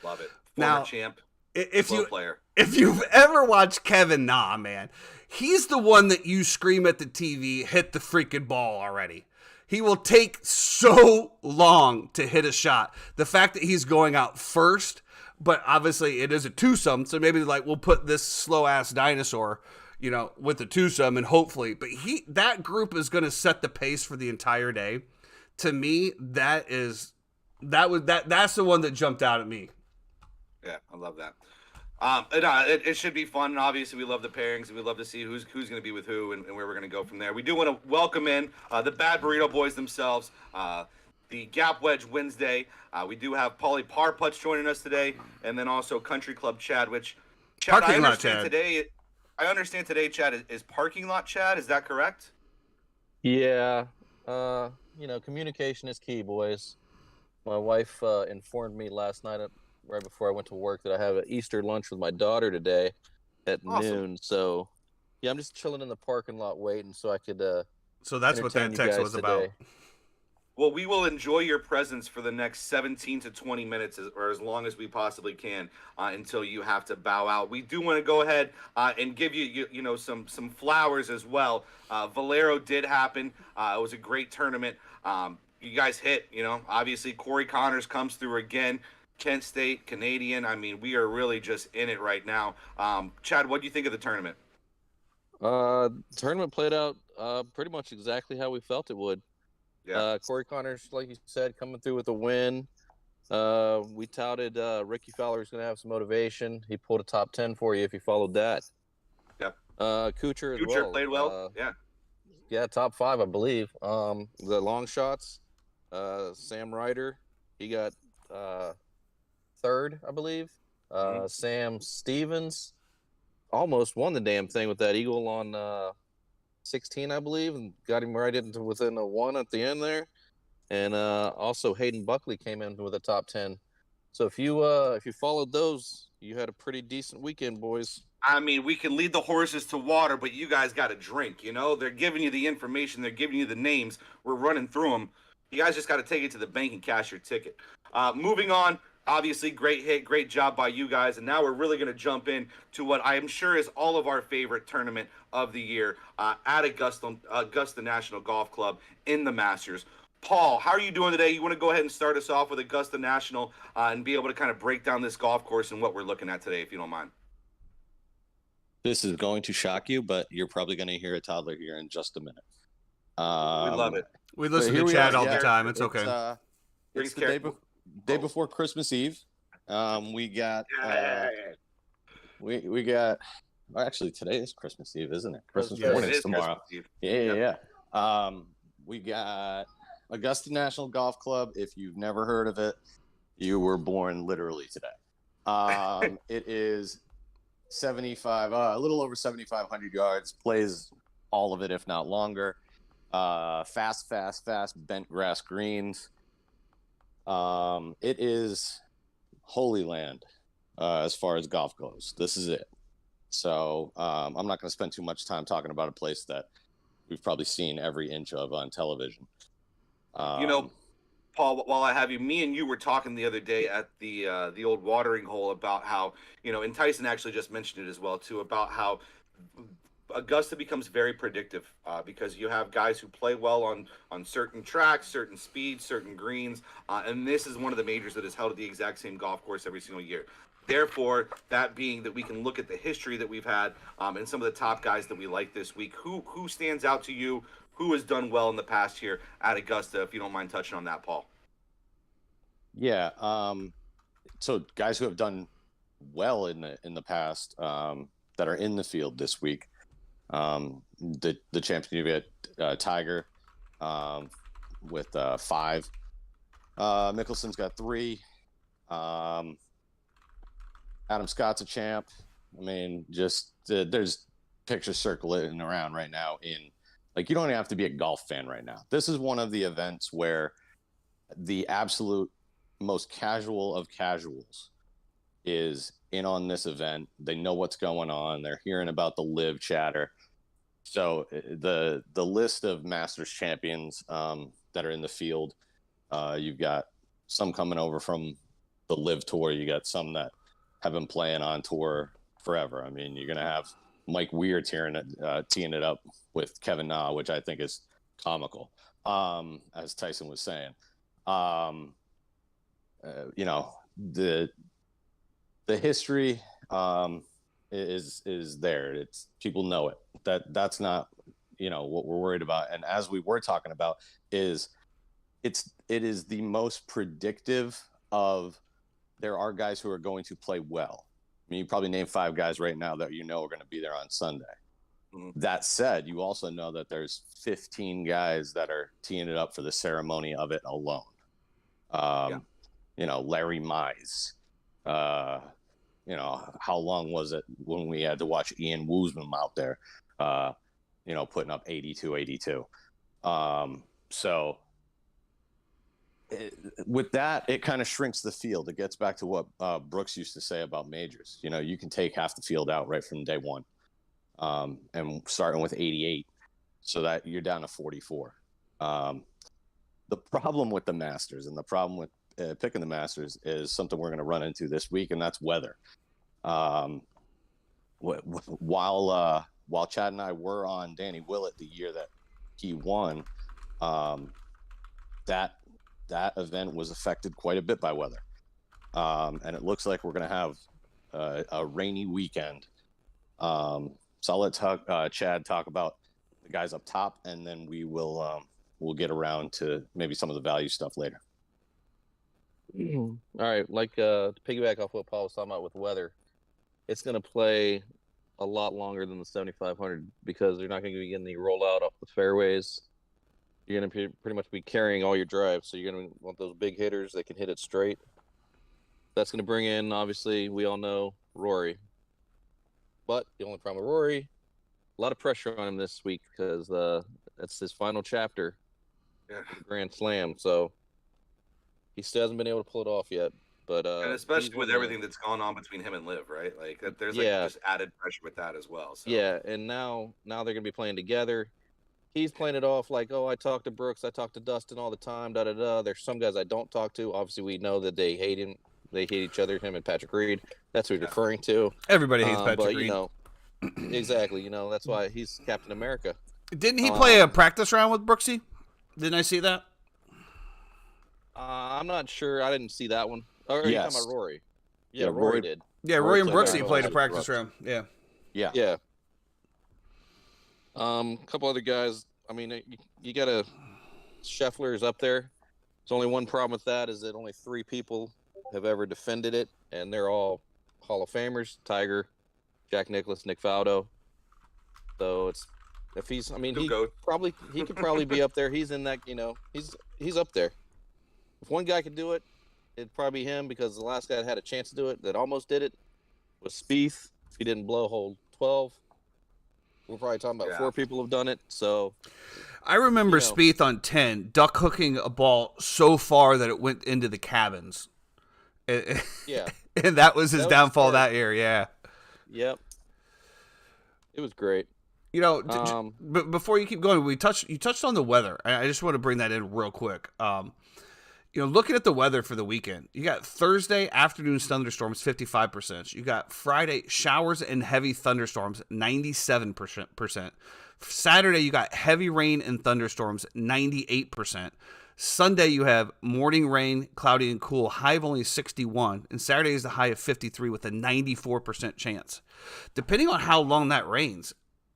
B: Love it.
A: Former
B: champ.
A: If you've ever watched Kevin Na, man, he's the one that you scream at the TV, hit the freaking ball already. He will take so long to hit a shot. The fact that he's going out first, but obviously it is a twosome, so maybe like we'll put this slow ass dinosaur, with the twosome, and hopefully, but that group is going to set the pace for the entire day. To me, that's the one that jumped out at me.
B: Yeah, I love that. It should be fun, and obviously we love the pairings, and we love to see who's going to be with who and where we're going to go from there. We do want to welcome in the Bad Burrito Boys themselves, the Gap Wedge Wednesday. We do have Paulie Parputz joining us today, and then also Country Club Chad, which Chad, I understand today, Chad, is Parking Lot Chad. Is that correct?
C: Yeah. Communication is key, boys. My wife informed me last night right before I went to work that I have an Easter lunch with my daughter today at noon. So, yeah, I'm just chilling in the parking lot waiting so I could
A: So that's what that text was about.
C: Today.
B: Well, we will enjoy your presence for the next 17 to 20 minutes, or as long as we possibly can, until you have to bow out. We do want to go ahead and give you some flowers as well. Valero did happen. It was a great tournament. You guys hit. Obviously Corey Connors comes through again. Kent State, Canadian. I mean, we are really just in it right now. Chad, what do you think of the tournament?
C: The tournament played out pretty much exactly how we felt it would.
B: Yeah.
C: Corey Connors, like you said, coming through with a win. We touted Ricky Fowler was going to have some motivation. He pulled a top 10 for you if you followed that.
B: Yep.
C: Kuchar as
B: Future
C: well.
B: played well. Yeah.
C: Yeah, top 5, I believe. The long shots, Sam Ryder, he got third, I believe. Sam Stevens almost won the damn thing with that eagle on 16, I believe, and got him right into within a 1 at the end there. And also Hayden Buckley came in with a top 10. So if you followed those, you had a pretty decent weekend, boys.
B: I mean, we can lead the horses to water, but you guys got to drink. You know, they're giving you the information, they're giving you the names. We're running through them. You guys just got to take it to the bank and cash your ticket. Moving on, obviously, great hit, great job by you guys. And now we're really going to jump in to what I am sure is all of our favorite tournament of the year at Augusta National Golf Club in the Masters. Paul, how are you doing today? You want to go ahead and start us off with Augusta National and be able to kind of break down this golf course and what we're looking at today, if you don't mind.
D: This is going to shock you, but you're probably going to hear a toddler here in just a minute.
B: We love it.
A: We listen
D: here
A: to
D: we
A: Chad
D: are.
A: all
D: Yeah,
A: the time. It's okay.
D: It's the day before Christmas Eve. We got we got. Well, actually, today is Christmas Eve, isn't it? Christmas
B: Yes,
D: morning
B: it
D: is
B: is
D: tomorrow.
B: Christmas Eve.
D: Yeah. We got Augusta National Golf Club. If you've never heard of it, you were born literally today. It is 75, a little over 7,500 yards. Plays all of it, if not longer. Fast bent grass greens. It is Holy Land as far as golf goes. This is it. So I'm not going to spend too much time talking about a place that we've probably seen every inch of on television.
B: You know, Paul, while I have you, me and you were talking the other day at the old watering hole about how, you know, and Tyson actually just mentioned it as well too, about how Augusta becomes very predictive because you have guys who play well on certain tracks, certain speeds, certain greens, and this is one of the majors that is held at the exact same golf course every single year. Therefore, that being that we can look at the history that we've had and some of the top guys that we like this week. Who stands out to you? Who has done well in the past here at Augusta? If you don't mind touching on that, Paul.
D: Yeah. So guys who have done well in the past that are in the field this week. The champion, you get Tiger with 5. Mickelson's got 3. Adam Scott's a champ. I mean, just there's pictures circulating around right now you don't even have to be a golf fan right now. This is one of the events where the absolute most casual of casuals is in on this event. They know what's going on. They're hearing about the live chatter. So the list of Masters champions that are in the field, you've got some coming over from the live tour. You got some that have been playing on tour forever. I mean, you're going to have Mike Weir teeing it up with Kevin Na, which I think is comical, as Tyson was saying. You know, the history is there. It's people know it. That's not, you know, what we're worried about. And as we were talking about, it is the most predictive of. There are guys who are going to play well. I mean, you probably name 5 guys right now that you know are going to be there on Sunday. Mm-hmm. That said, you also know that there's 15 guys that are teeing it up for the ceremony of it alone. You know, Larry Mize. You know, how long was it when we had to watch Ian Woosnam out there, you know, putting up 82. So with that, it kind of shrinks the field. It gets back to what Brooks used to say about majors. You know, you can take half the field out right from day one, and starting with 88, so that you're down to 44. The problem with the Masters and the problem with picking the Masters is something we're going to run into this week, and that's weather. While Chad and I were on Danny Willett the year that he won, that event was affected quite a bit by weather. And it looks like we're going to have a rainy weekend. So I'll let Chad talk about the guys up top, and then we will we'll get around to maybe some of the value stuff later.
C: All right, like to piggyback off what Paul was talking about with weather, it's going to play a lot longer than the 7,500 because they're not going to be getting the rollout off the fairways. You're going to pretty much be carrying all your drives, so you're going to want those big hitters that can hit it straight. That's going to bring in, obviously, we all know Rory. But the only problem with Rory, a lot of pressure on him this week because that's his final chapter, Grand Slam. So he still hasn't been able to pull it off yet. But
B: and especially with everything that's gone on between him and Liv, right? Like there's just added pressure with that as well. So.
C: Yeah, and now they're gonna be playing together. He's playing it off like, oh, I talk to Brooks, I talk to Dustin all the time, da da da. There's some guys I don't talk to. Obviously, we know that they hate him. They hate each other. Him and Patrick Reed. That's who he's referring to.
A: Everybody hates Patrick
C: but,
A: Reed.
C: You know, exactly. You know, that's why he's Captain America.
A: Didn't he play a practice round with Brooksy? Didn't I see that?
C: I'm not sure. I didn't see that one. Or are you talking about Rory? Yeah, Rory did.
A: Yeah, Rory and Brooksy played a practice round. Yeah.
C: Yeah. A couple other guys. I mean, you got Scheffler is up there. There's only one problem with that is that only 3 people have ever defended it, and they're all Hall of Famers: Tiger, Jack Nicklaus, Nick Faldo. So he could probably be up there. He's in that, you know, he's up there. If one guy could do it, it'd probably be him because the last guy that had a chance to do it that almost did it was Spieth. He didn't blow hole 12. We're probably talking about 4 people have done it. So
A: I remember Spieth on 10 duck hooking a ball so far that it went into the cabins.
C: Yeah.
A: And that was his downfall that year. Yeah. Yep.
C: It was great.
A: You know, but before you keep going, you touched on the weather. I just want to bring that in real quick. You know, looking at the weather for the weekend, you got Thursday afternoon thunderstorms, 55%. You got Friday showers and heavy thunderstorms, 97%. Saturday, you got heavy rain and thunderstorms, 98%. Sunday, you have morning rain, cloudy and cool, high of only 61. And Saturday is the high of 53 with a 94% chance. Depending on how long that rains,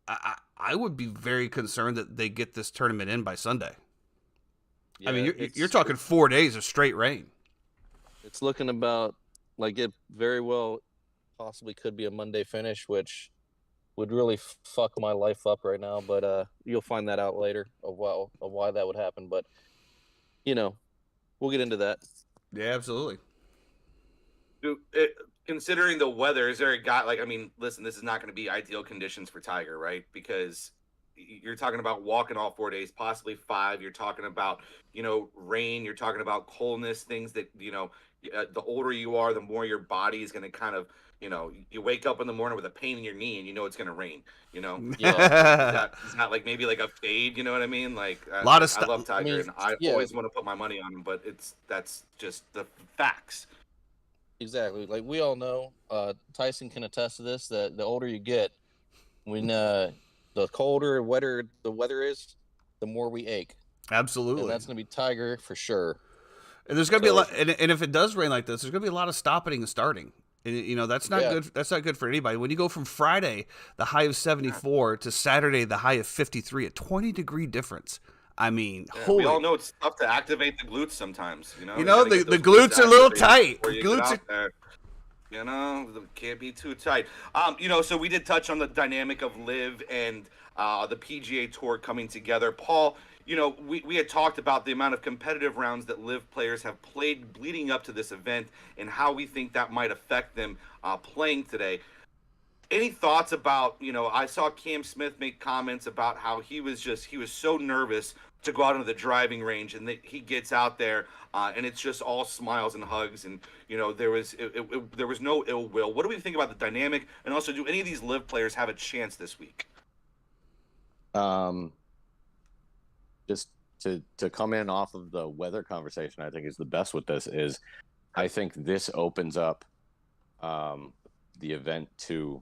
A: I would be very concerned that they get this tournament in by Sunday. Yeah, I mean, you're talking 4 days of straight rain.
C: It's looking about like it very well possibly could be a Monday finish, which would really fuck my life up right now. But you'll find that out later of why that would happen. But you know, we'll get into that.
A: Yeah, absolutely.
B: Considering the weather, is there a guy like? I mean, listen, this is not going to be ideal conditions for Tiger, right? Because you're talking about walking all 4 days, possibly 5. You're talking about, you know, rain. You're talking about coldness, things that, you know, the older you are, the more your body is going to kind of, you know, you wake up in the morning with a pain in your knee and you know it's going to rain, you know? It's not like maybe like a fade, you know what I mean? Like
A: a lot of stuff.
B: I love Tiger and I always want to put my money on him, but that's just the facts.
C: Exactly. Like we all know, Tyson can attest to this, that the older you get, when the colder, wetter the weather is, the more we ache.
A: Absolutely.
C: And that's going to be Tiger for sure.
A: And there's going to be a lot, and if it does rain like this, there's going to be a lot of stopping and starting. And, you know, that's not good. That's not good for anybody. When you go from Friday, the high of 74, to Saturday, the high of 53, a 20-degree difference. I mean,
B: we all know it's tough to activate the glutes sometimes. You know,
A: the glutes are a little tight. Glutes are.
B: You know, can't be too tight. You know, so we did touch on the dynamic of Liv and the PGA Tour coming together. Paul, you know, we had talked about the amount of competitive rounds that Liv players have played leading up to this event and how we think that might affect them playing today. Any thoughts about, you know, I saw Cam Smith make comments about how he was so nervous to go out into the driving range, and he gets out there and it's just all smiles and hugs, and you know there was no ill will. What do we think about the dynamic, and also do any of these Liv players have a chance this week?
D: Just to come in off of the weather conversation, I think is the best with this is I think this opens up the event to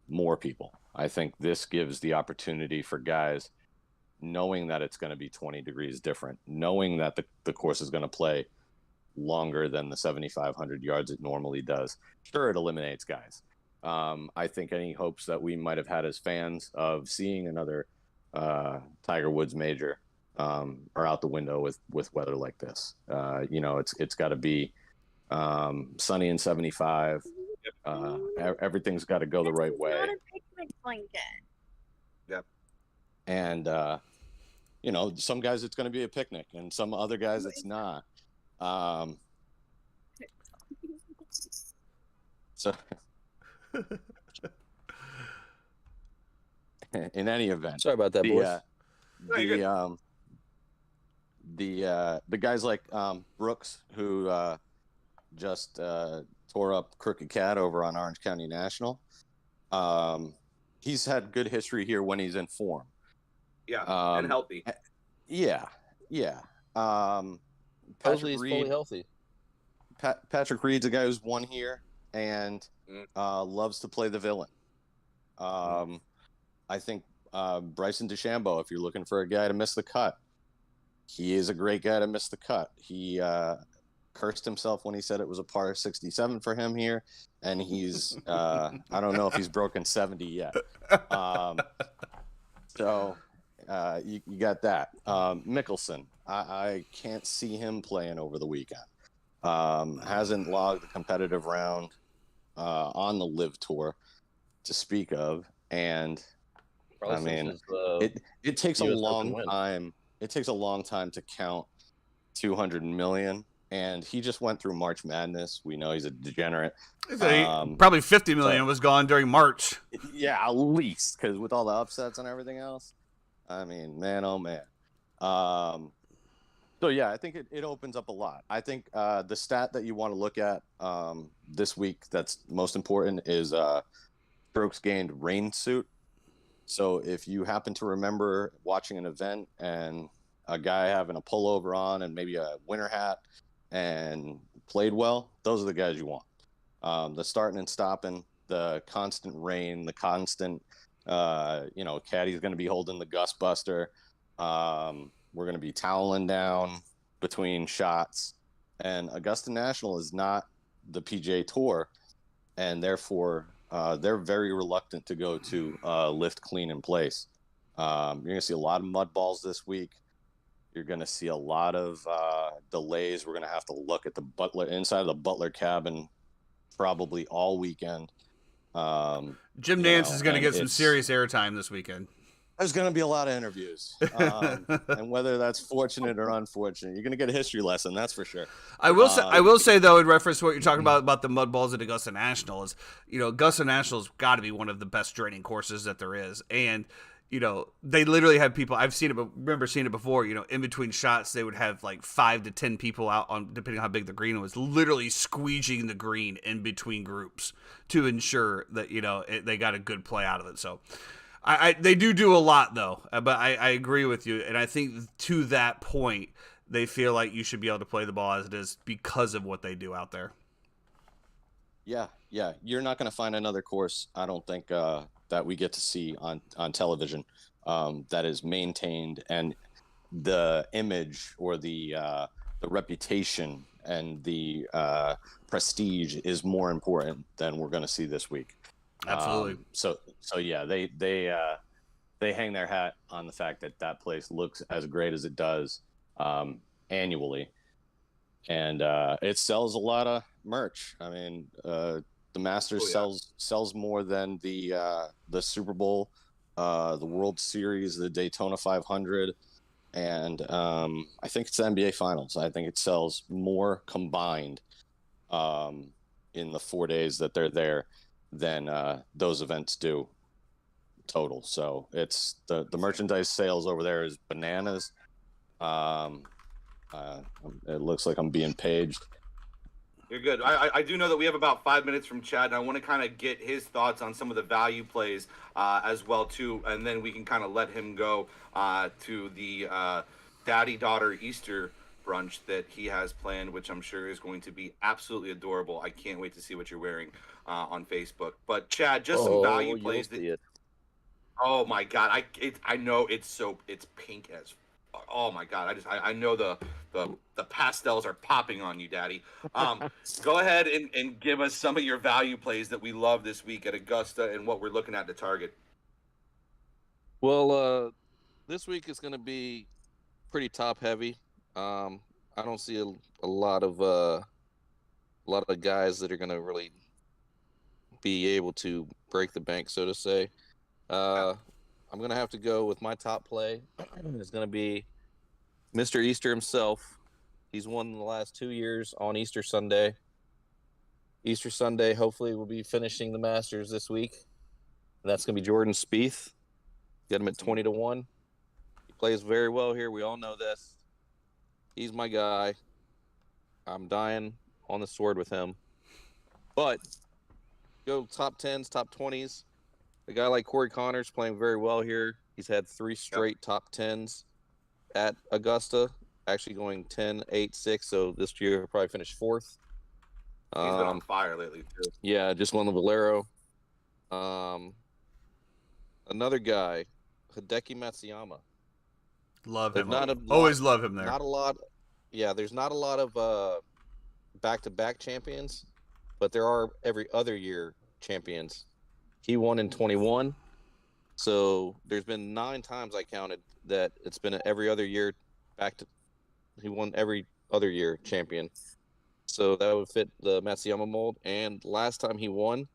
D: more people. I think this gives the opportunity for guys, knowing that it's going to be 20 degrees different, knowing that the course is going to play longer than the 7,500 yards it normally does. Sure, it eliminates guys. I think any hopes that we might have had as fans of seeing another Tiger Woods major are out the window with weather like this. It's got to be sunny and 75. Everything's got to go the right way.
E: Not a picnic blanket.
B: Yep.
D: And some guys it's going to be a picnic, and some other guys it's not. So, in any event,
C: Sorry about that, boys.
D: The guys like Brooks, who just tore up Crooked Cat over on Orange County National. He's had good history here when he's in form.
B: Yeah, and healthy.
D: Yeah.
C: Supposedly he's fully healthy.
D: Patrick Reed's a guy who's won here and loves to play the villain. I think Bryson DeChambeau, if you're looking for a guy to miss the cut, he is a great guy to miss the cut. He cursed himself when he said it was a par 67 for him here, and he's I don't know if he's broken 70 yet. So you got that. Mickelson, I can't see him playing over the weekend. Hasn't logged a competitive round on the Live Tour to speak of, and
C: Probably
D: it takes a
C: US
D: long
C: Open win.
D: time. It takes a long time to count 200 million, and he just went through March Madness. We know he's a degenerate.
A: Probably 50 million was gone during March.
D: Yeah, at least, because with all the upsets and everything else, I mean, man, oh man. So yeah, I think it opens up a lot. I think the stat that you want to look at this week that's most important is strokes gained rain suit. So if you happen to remember watching an event and a guy having a pullover on and maybe a winter hat and played well, those are the guys you want. The starting and stopping, the constant rain, the constant, caddy's going to be holding the gust buster. We're going to be toweling down between shots. And Augusta National is not the PGA Tour, and therefore they're very reluctant to go to lift, clean, in place. You're going to see a lot of mud balls this week. You're going to see a lot of delays. We're going to have to look at the inside of the Butler cabin probably all weekend.
A: Jim Nance is going to get some serious airtime this weekend.
D: There's going to be a lot of interviews, and whether that's fortunate or unfortunate, you're going to get a history lesson. That's for sure.
A: I will say though, in reference to what you're talking about the mud balls at Augusta National, is Augusta National's got to be one of the best draining courses that there is, and they literally have people. I've seen it, but remember seeing it before. In between shots, they would have like 5 to 10 people out on, depending on how big the green was, literally squeegeeing the green in between groups to ensure that they got a good play out of it. So. They do a lot though, but I agree with you, and I think to that point, they feel like you should be able to play the ball as it is because of what they do out there.
D: Yeah, you're not going to find another course, I don't think, that we get to see on television that is maintained, and the image or the reputation and the prestige is more important than we're going to see this week.
A: Absolutely.
D: So yeah, they hang their hat on the fact that place looks as great as it does annually, and it sells a lot of merch. I mean, the Masters sells more than the Super Bowl, the World Series, the Daytona 500, and I think it's the NBA Finals. I think it sells more combined in the 4 days that they're there than those events do total. So it's the merchandise sales over there is bananas. It looks like I'm being paged.
B: You're good. I do know that we have about 5 minutes from Chad, and I want to kind of get his thoughts on some of the value plays as well too, and then we can kind of let him go to the daddy-daughter Easter brunch that he has planned, which I'm sure is going to be absolutely adorable. I can't wait to see what you're wearing on Facebook. But Chad, just some value plays. Oh my God, I know it's pink as. Oh my God, I know the pastels are popping on you, Daddy. Go ahead and give us some of your value plays that we love this week at Augusta and what we're looking at to target.
C: Well, this week is going to be pretty top heavy. I don't see a lot of guys that are going to really be able to break the bank, so to say. I'm going to have to go with my top play. It's going to be Mr. Easter himself. He's won the last 2 years on Easter Sunday. Easter Sunday, hopefully, will be finishing the Masters this week. And that's going to be Jordan Spieth. Get him at 20-1. He plays very well here. We all know this. He's my guy. I'm dying on the sword with him. But go top 10s, top 20s. A guy like Corey Connors playing very well here. He's had 3 straight top 10s at Augusta, actually going 10, 8, 6. So this year he'll probably finish 4th.
B: He's been on fire lately, too.
C: Yeah, just won the Valero. Another guy, Hideki Matsuyama.
A: Love him.
C: Not a
A: Always love him there.
C: Not a lot. Yeah, there's not a lot of back-to-back champions, but there are every other year champions. He won in 21, so there's been 9 times I counted that it's been every other year he won every other year champion. So that would fit the Matsuyama mold. And last time he won,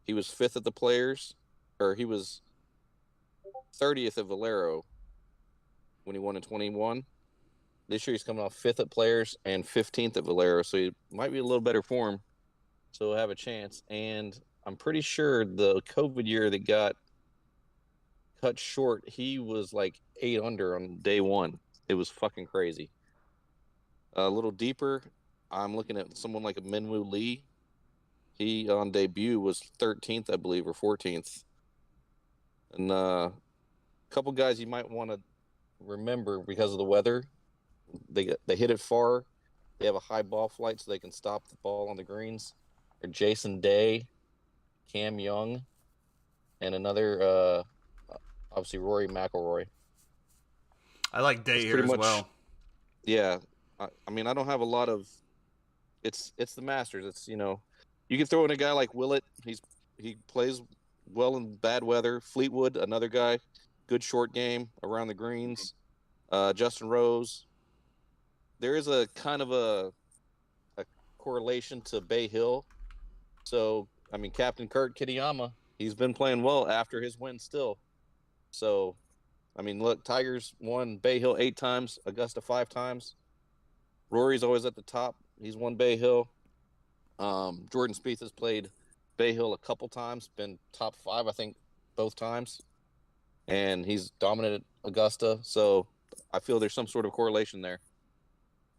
C: he was 5th at the Players, or he was 30th at Valero when he won in 21. This year he's coming off 5th at Players and 15th at Valero, so he might be a little better form. So he'll have a chance. And I'm pretty sure the COVID year that got cut short, he was like 8 under on day 1. It was fucking crazy. A little deeper, I'm looking at someone like a Minwoo Lee. He on debut was 13th, I believe, or 14th. And a couple guys you might want to remember because of the weather. They hit it far. They have a high ball flight, so they can stop the ball on the greens. Or Jason Day, Cam Young, and another, obviously Rory McIlroy.
A: I like Day here as well.
C: Yeah, I mean, I don't have a lot of. It's the Masters. It's you can throw in a guy like Willett. He plays well in bad weather. Fleetwood, another guy, good short game around the greens. Justin Rose. There is a kind of a correlation to Bay Hill. So, I mean, Captain Kurt Kitayama, he's been playing well after his win still. So, I mean, look, Tiger's won Bay Hill 8 times, Augusta 5 times. Rory's always at the top. He's won Bay Hill. Jordan Spieth has played Bay Hill a couple times, been top 5, I think, both times. And he's dominated Augusta. So, I feel there's some sort of correlation there.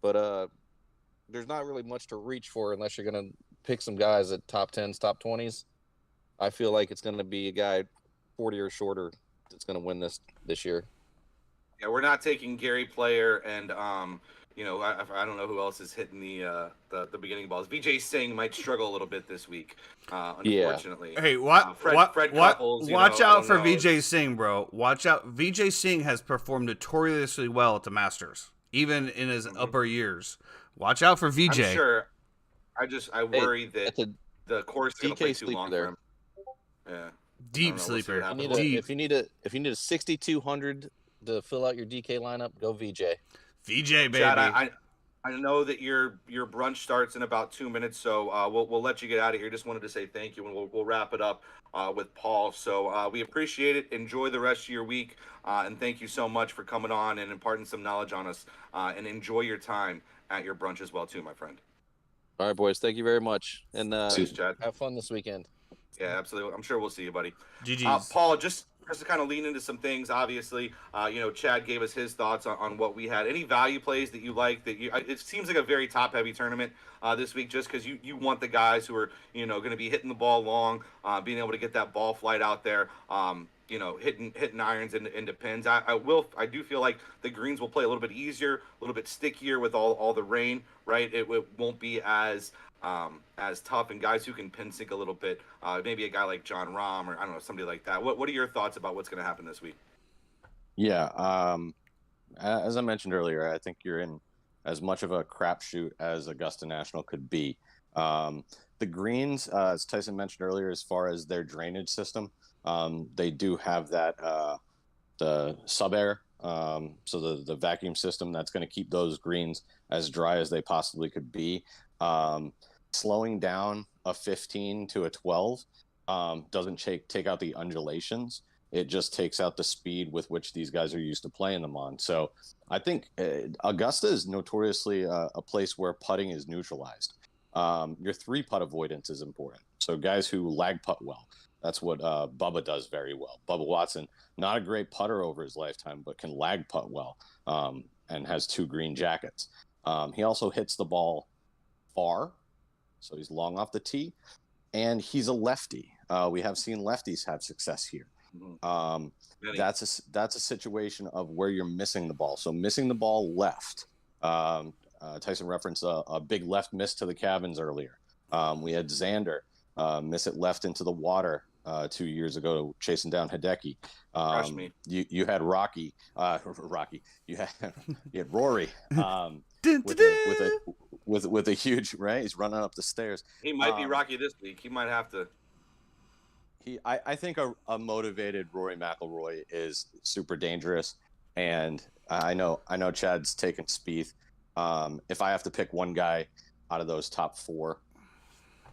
C: But there's not really much to reach for unless you're going to pick some guys at top 10s, top 20s. I feel like it's going to be a guy 40 or shorter that's going to win this year.
B: Yeah, we're not taking Gary Player and I don't know who else is hitting the beginning balls. Vijay Singh might struggle a little bit this week, unfortunately.
A: Hey,
B: Fred Couples,
A: watch out for Vijay Singh, bro. Watch out. Vijay Singh has performed notoriously well at the Masters, even in his upper years. Watch out for Vijay.
B: I'm sure. I worry that the course is going to play too long for him. Yeah.
A: Deep sleeper.
C: If you need a 6,200 to fill out your DK lineup, go VJ.
A: VJ, baby.
B: Chad, I know that your brunch starts in about 2 minutes, so we'll let you get out of here. Just wanted to say thank you, and we'll wrap it up with Paul. So we appreciate it. Enjoy the rest of your week, and thank you so much for coming on and imparting some knowledge on us. And enjoy your time at your brunch as well, too, my friend.
C: All right, boys. Thank you very much, and
B: thanks, Chad.
C: Have fun this weekend.
B: Yeah, absolutely. I'm sure we'll see you, buddy.
A: GG's.
B: Paul, just to kind of lean into some things, obviously, Chad gave us his thoughts on what we had. Any value plays that you like? It seems like a very top-heavy tournament this week, just because you want the guys who are going to be hitting the ball long, being able to get that ball flight out there, hitting irons into pins. I do feel like the greens will play a little bit easier, a little bit stickier with all the rain, right? It won't be as tough, and guys who can pin sink a little bit, maybe a guy like John Rahm or I don't know, somebody like that. What are your thoughts about what's going to happen this week?
D: Yeah, as I mentioned earlier, I think you're in as much of a crapshoot as Augusta National could be. The greens, as Tyson mentioned earlier, as far as their drainage system, they do have that the sub air So the vacuum system that's going to keep those greens as dry as they possibly could be. Slowing down a 15 to a 12 doesn't take out the undulations. It just takes out the speed with which these guys are used to playing them on. So I think Augusta is notoriously a place where putting is neutralized. Your 3-putt avoidance is important. So guys who lag putt well, that's what Bubba does very well. Bubba Watson, not a great putter over his lifetime, but can lag putt well, and has 2 green jackets. He also hits the ball far, so he's long off the tee, and he's a lefty. We have seen lefties have success here. That's a situation of where you're missing the ball. So missing the ball left. Tyson referenced a big left miss to the cabins earlier. We had Xander miss it left into the water 2 years ago, chasing down Hideki. You had Rocky. You had Rory with a huge, right. He's running up the stairs.
B: He might be Rocky this week. He might have to.
D: I think a motivated Rory McIlroy is super dangerous, and I know Chad's taken Spieth. If I have to pick one guy out of those top 4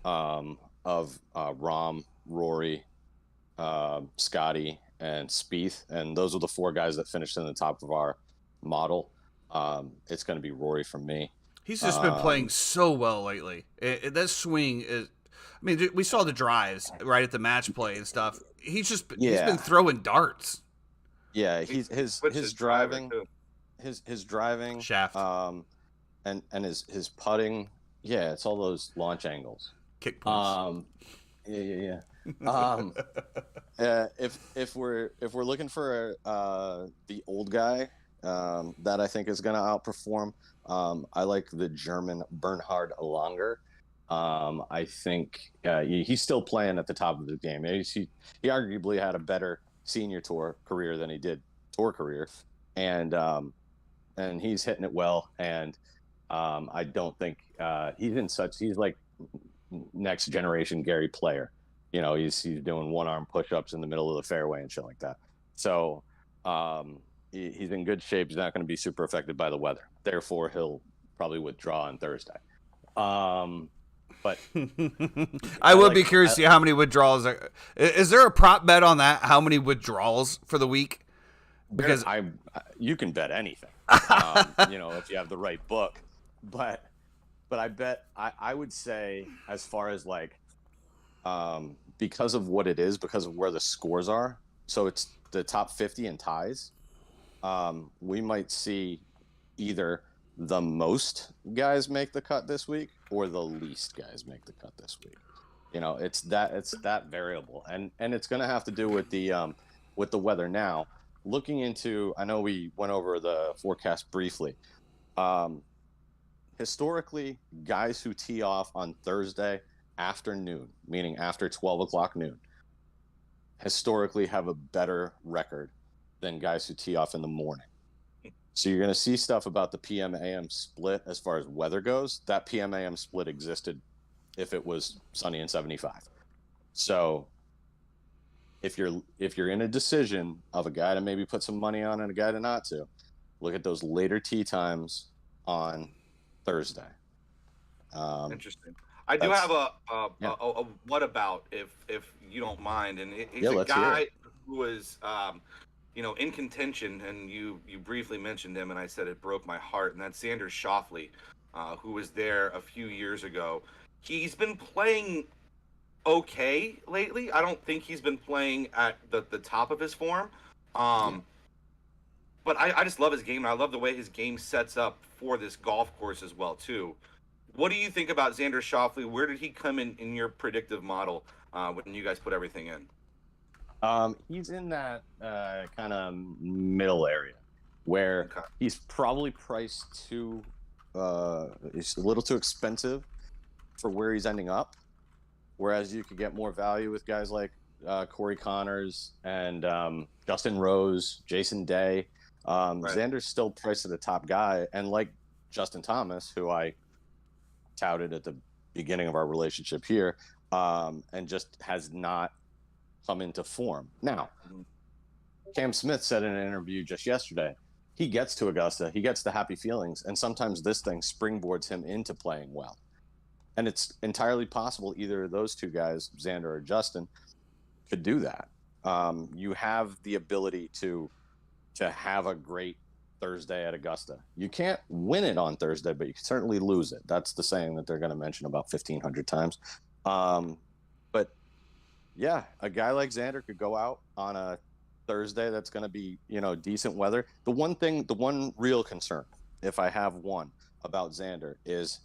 D: of Rahm, Rory, Scotty, and Spieth, and those are the 4 guys that finished in the top of our model, it's going to be Rory for me.
A: He's just been playing so well lately. That swing is. I mean, we saw the drives right at the match play and stuff. He's been throwing darts.
D: Yeah, his driving, his driving
A: shaft,
D: and his putting. Yeah, it's all those launch angles.
A: Kick points.
D: Yeah. If we're looking for the old guy that I think is going to outperform, I like the German Bernhard Langer. I think he's still playing at the top of the game. He arguably had a better senior tour career than he did tour career, and he's hitting it well. And I don't think he's like next generation Gary Player. You know, he's doing 1-arm push-ups in the middle of the fairway and shit like that. So he's in good shape. He's not going to be super affected by the weather. Therefore, he'll probably withdraw on Thursday. But
A: I would be curious to see how many withdrawals are. Is there a prop bet on that? How many withdrawals for the week?
D: Because you can bet anything, if you have the right book. But I bet I would say, as far as like, because of what it is, because of where the scores are, so it's the top 50 and ties. We might see either the most guys make the cut this week or the least guys make the cut this week. You know, it's that variable, and it's going to have to do with the weather. Now, looking into, I know we went over the forecast briefly. Historically, guys who tee off on Thursday afternoon, meaning after 12 o'clock noon, historically have a better record than guys who tee off in the morning. So you're going to see stuff about the PM/AM split as far as weather goes. That PM/AM split existed if it was sunny and 75. So if you're in a decision of a guy to maybe put some money on and a guy to not to, look at those later tee times on Thursday.
B: Interesting. I do have a what about, if you don't mind, and he's a guy who was in contention, and you briefly mentioned him, and I said it broke my heart, and that's Xander Schauffele, who was there a few years ago. He's been playing okay lately. I don't think he's been playing at the top of his form, but I just love his game, and I love the way his game sets up for this golf course as well too. What do you think about Xander Schauffele? Where did he come in your predictive model when you guys put everything in?
D: He's in that kind of middle area where he's probably priced too. He's a little too expensive for where he's ending up. Whereas you could get more value with guys like Corey Connors and Justin Rose, Jason Day. Right. Xander's still priced at the top guy, and like Justin Thomas, who I touted at the beginning of our relationship here, and just has not come into form. Now, Cam Smith said in an interview just yesterday, he gets to Augusta, he gets the happy feelings, and sometimes this thing springboards him into playing well. And it's entirely possible either of those two guys, Xander or Justin, could do that. You have the ability to have a great Thursday at Augusta. You can't win it on Thursday, but you can certainly lose it. That's the saying that they're going to mention about 1,500 times. But yeah, a guy like Xander could go out on a Thursday that's going to be, decent weather. The one real concern, if I have one, about Xander is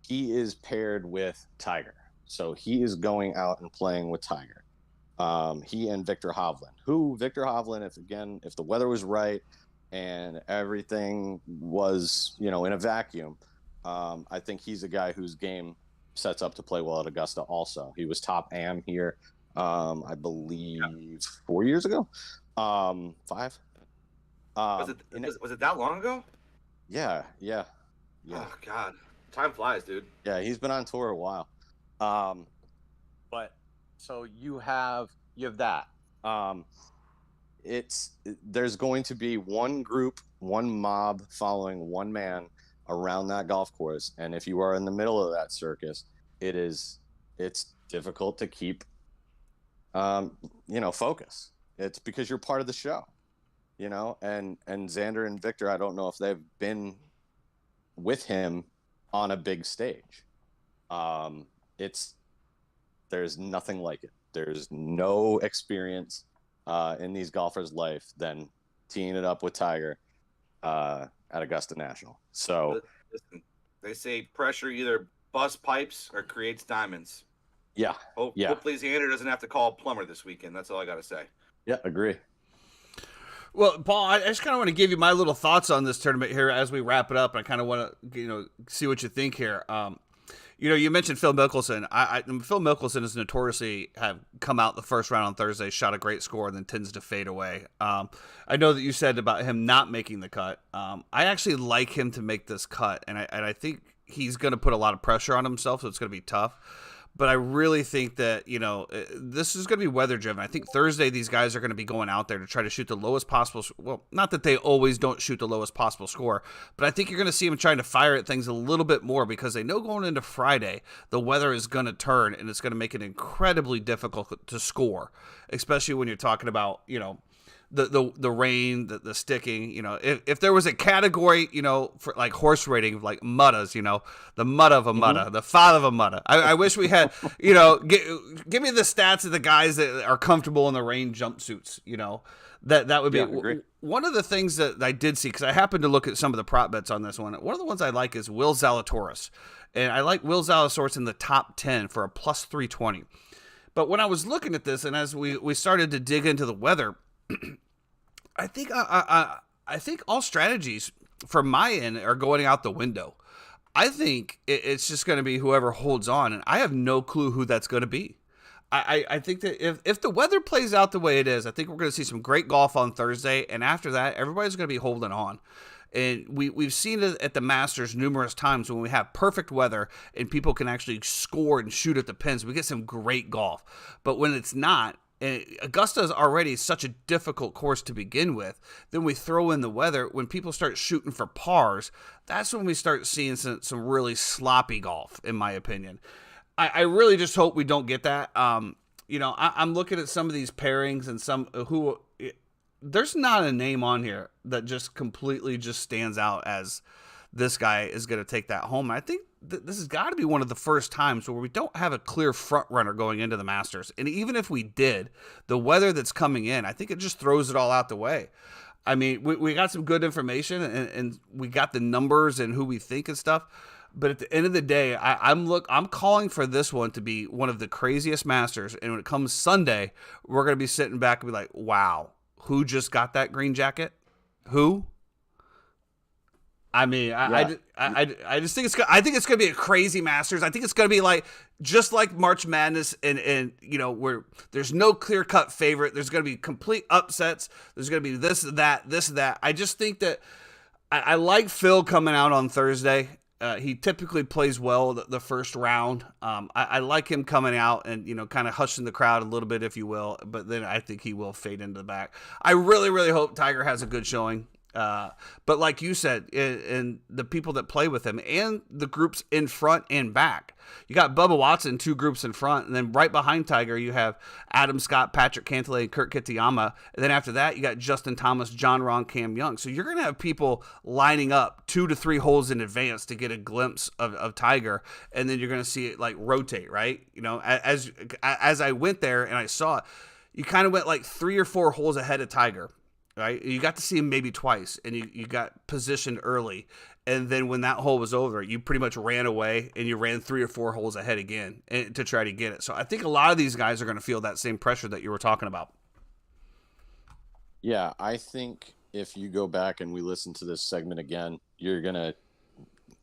D: he is paired with Tiger. So he is going out and playing with Tiger. He and Victor Hovland, if the weather was right and everything was, in a vacuum, I think he's a guy whose game sets up to play well at Augusta also. He was top am here, I believe 4 years ago, 5.
B: Was it that long ago?
D: Yeah.
B: Oh God, time flies, dude.
D: Yeah, he's been on tour a while. But so you have that. There's going to be one group, one mob following one man around that golf course, and if you are in the middle of that circus, it's difficult to keep focus. It's because you're part of the show, and Xander and Victor, I don't know if they've been with him on a big stage. There's nothing like it. There's no experience in these golfers' life than teeing it up with Tiger at Augusta National. So
B: listen, they say pressure either busts pipes or creates diamonds.
D: Yeah.
B: Hopefully Xander doesn't have to call a plumber this weekend. That's all I got to say.
D: Yeah, agree.
A: Well, Paul, I just kind of want to give you my little thoughts on this tournament here as we wrap it up. I kind of want to, see what you think here. You mentioned Phil Mickelson. Phil Mickelson has notoriously have come out the first round on Thursday, shot a great score, and then tends to fade away. I know that you said about him not making the cut. I actually like him to make this cut, and I think he's going to put a lot of pressure on himself, so it's going to be tough. But I really think that, this is going to be weather driven. I think Thursday these guys are going to be going out there to try to shoot the lowest possible. Well, not that they always don't shoot the lowest possible score, but I think you're going to see them trying to fire at things a little bit more because they know going into Friday, the weather is going to turn and it's going to make it incredibly difficult to score, especially when you're talking about, the rain, the sticking, if there was a category, for like horse rating, like muddas, the mud of a mudda, the father of a mudda. I wish we had, give me the stats of the guys that are comfortable in the rain jumpsuits, that would be one of the things that I did see, because I happened to look at some of the prop bets on this one. One of the ones I like is Will Zalatoris. And I like Will Zalatoris in the top 10 for a plus 320. But when I was looking at this, and as we started to dig into the weather, I think all strategies from my end are going out the window. I think it's just going to be whoever holds on, and I have no clue who that's going to be. I think that if the weather plays out the way it is, I think we're going to see some great golf on Thursday, and after that, everybody's going to be holding on. And we've seen it at the Masters numerous times when we have perfect weather and people can actually score and shoot at the pins. We get some great golf. But when it's not, and Augusta is already such a difficult course to begin with. Then we throw in the weather. When people start shooting for pars, that's when we start seeing some really sloppy golf, in my opinion. I really just hope we don't get that. I'm looking at some of these pairings and some who there's not a name on here that just completely just stands out as this guy is going to take that home. And I think this has got to be one of the first times where we don't have a clear front runner going into the Masters. And even if we did, the weather that's coming in, I think it just throws it all out the way. I mean, we got some good information and we got the numbers and who we think and stuff. But at the end of the day, I'm calling for this one to be one of the craziest Masters. And when it comes Sunday, we're going to be sitting back and be like, wow, who just got that green jacket? Who? I mean, I just think I think it's going to be a crazy Masters. I think it's going to be like just like March Madness, and where there's no clear cut favorite. There's going to be complete upsets. There's going to be this, that. I just think that I like Phil coming out on Thursday. He typically plays well the first round. I like him coming out and, kind of hushing the crowd a little bit, if you will. But then I think he will fade into the back. I really, really hope Tiger has a good showing. But like you said, and the people that play with him and the groups in front and back, you got Bubba Watson, 2 groups in front, and then right behind Tiger, you have Adam Scott, Patrick Cantlay, and Kurt Kitayama. And then after that, you got Justin Thomas, John Ron, Cam Young. So you're going to have people lining up 2 to 3 holes in advance to get a glimpse of Tiger. And then you're going to see it like rotate, right? As I went there and I saw it, you kind of went like 3 or 4 holes ahead of Tiger. Right, you got to see him maybe twice, and you got positioned early, and then when that hole was over, you pretty much ran away, and you ran 3 or 4 holes ahead again to try to get it. So I think a lot of these guys are going to feel that same pressure that you were talking about.
D: Yeah, I think if you go back and we listen to this segment again, you're gonna.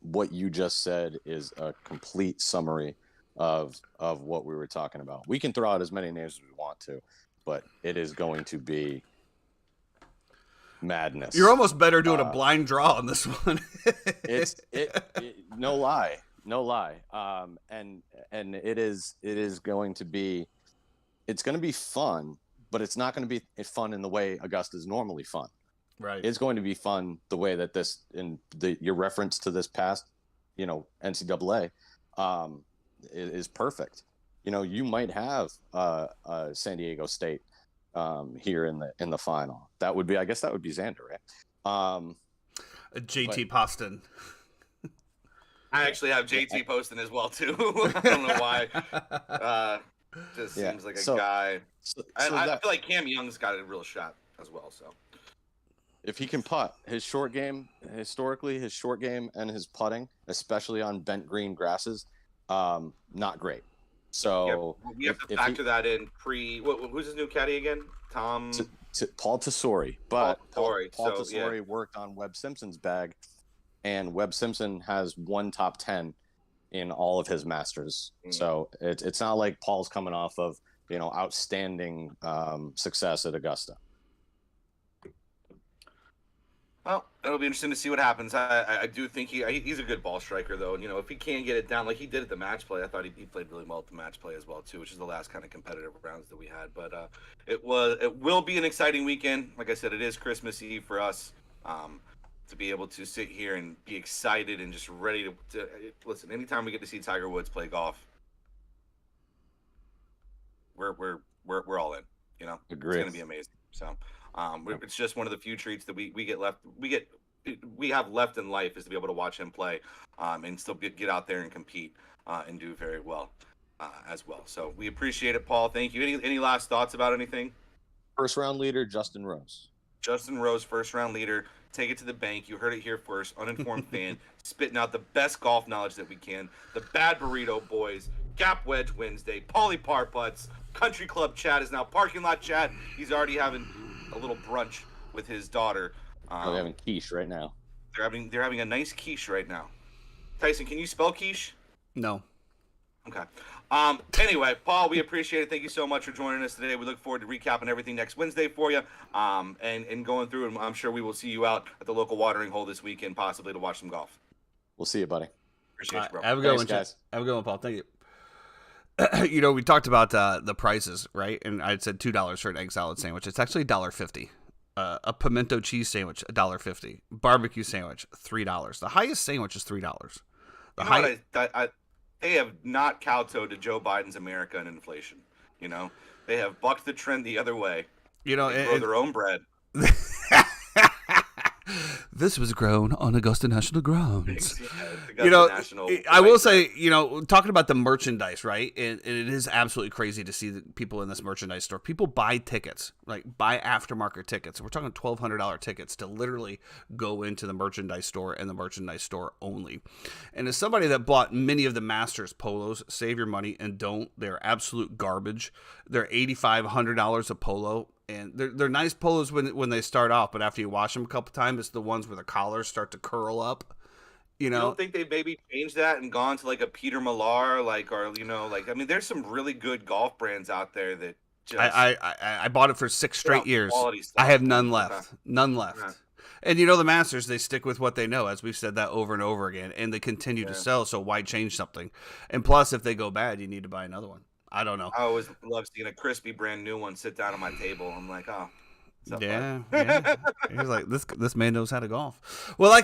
D: What you just said is a complete summary of what we were talking about. We can throw out as many names as we want to, but it is going to be madness.
A: You're almost better doing a blind draw on this one.
D: No lie. And it is going to be, it's going to be fun, but it's not going to be fun in the way Augusta's normally fun.
A: Right.
D: It's going to be fun the way that this, in your reference to this past, NCAA, is perfect. You might have San Diego State here in the final. That would be Xander, right?
A: JT Poston.
B: I actually have JT Poston as well too. I don't know why. Seems like a guy. I feel like Cam Young's got a real shot as well. So
D: if he can putt, his short game and his putting, especially on bent green grasses, not great. So
B: we have to factor that in who's his new caddy again? Paul
D: Tesori. But Paul
B: So,
D: Tesori worked on Webb Simpson's bag, and Webb Simpson has 1 top 10 in all of his Masters. So it's not like Paul's coming off of outstanding success at Augusta.
B: Well, it'll be interesting to see what happens. I do think he's a good ball striker, though. And, if he can get it down like he did at the match play, I thought he played really well at the match play as well, too, which is the last kind of competitive rounds that we had. But it will be an exciting weekend. Like I said, it is Christmas Eve for us. To be able to sit here and be excited and just ready to listen. Anytime we get to see Tiger Woods play golf, we're all in.
D: Agreed.
B: It's going to be amazing. So. It's just one of the few treats that we have left in life is to be able to watch him play, and still get out there and compete, and do very well, as well. So we appreciate it, Paul. Thank you. Any last thoughts about anything?
D: First round leader, Justin Rose.
B: Justin Rose, first round leader. Take it to the bank. You heard it here first. Uninformed fan, spitting out the best golf knowledge that we can. The Bad Burrito Boys, Gap Wedge Wednesday, Pauly Par Putts, Country Club Chat is now Parking Lot Chat. He's already having a little brunch with his daughter.
D: They're having quiche right now.
B: They're having a nice quiche right now. Tyson, can you spell quiche?
A: No.
B: Okay. Anyway, Paul, we appreciate it. Thank you so much for joining us today. We look forward to recapping everything next Wednesday for you, and going through. And I'm sure we will see you out at the local watering hole this weekend, possibly to watch some golf.
D: We'll see you, buddy.
B: Appreciate you, bro.
A: Have a good one,
D: guys.
A: Have a good one, Paul. Thank you. We talked about the prices, right? And I said $2 for an egg salad sandwich. It's actually $1.50. A pimento cheese sandwich, $1.50. Barbecue sandwich, $3. The highest sandwich is $3.
B: They have not kowtowed to Joe Biden's America and inflation. They have bucked the trend the other way. They grow their own bread.
A: This was grown on Augusta National Grounds.
B: National
A: I will say, talking about the merchandise, right? And it is absolutely crazy to see the people in this merchandise store. People buy tickets, buy aftermarket tickets. We're talking $1,200 tickets to literally go into the merchandise store and the merchandise store only. And as somebody that bought many of the Masters polos, save your money and don't. They're absolute garbage. They're $85, $100 a polo. And they're nice polos when they start off, but after you wash them a couple times, it's the ones where the collars start to curl up. You
B: don't think they maybe changed that and gone to like a Peter Millar, there's some really good golf brands out there that just.
A: I bought it for 6 straight years.
B: Quality stuff.
A: I have none left. None left.
B: Yeah.
A: And the Masters, they stick with what they know, as we've said that over and over again, and they continue to sell. So why change something? And plus, if they go bad, you need to buy another one. I don't know.
B: I always love seeing a crispy, brand new one sit down on my table. I'm like, oh.
A: Yeah. He's like, this man knows how to golf. Well,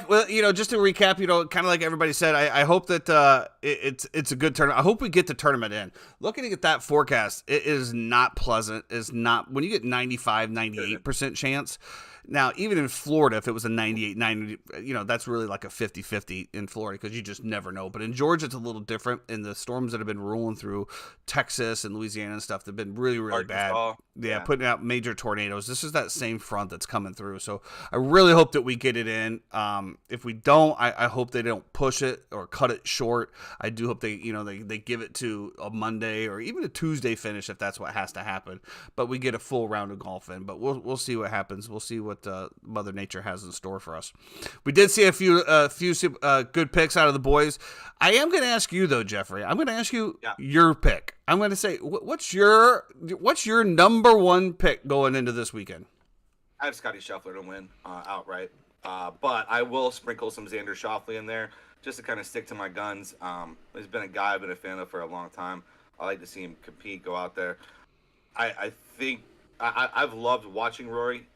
A: just to recap, kind of like everybody said, I hope that it's a good tournament. I hope we get the tournament in. Looking at that forecast, it is not pleasant. It's not when you get 95, 98% chance. Now, even in Florida, if it was a 98, 90, that's really like a 50-50 in Florida because you just never know. But in Georgia, it's a little different. And the storms that have been rolling through Texas and Louisiana and stuff, they've been really, really bad. Yeah, putting out major tornadoes. This is that same front that's coming through. So I really hope that we get it in. If we don't, I hope they don't push it or cut it short. I do hope they give it to a Monday or even a Tuesday finish if that's what has to happen. But we get a full round of golf in. But we'll see what happens. We'll see what Mother Nature has in store for us. We did see a few good picks out of the boys. I am going to ask you though, Jeffrey. I'm going to ask you your pick. I'm going to say, what's your number one pick going into this weekend?
B: I have Scotty Scheffler to win outright, but I will sprinkle some Xander Schauffele in there just to kind of stick to my guns. He's been a guy I've been a fan of for a long time. I like to see him compete, go out there. I think I've loved watching Rory.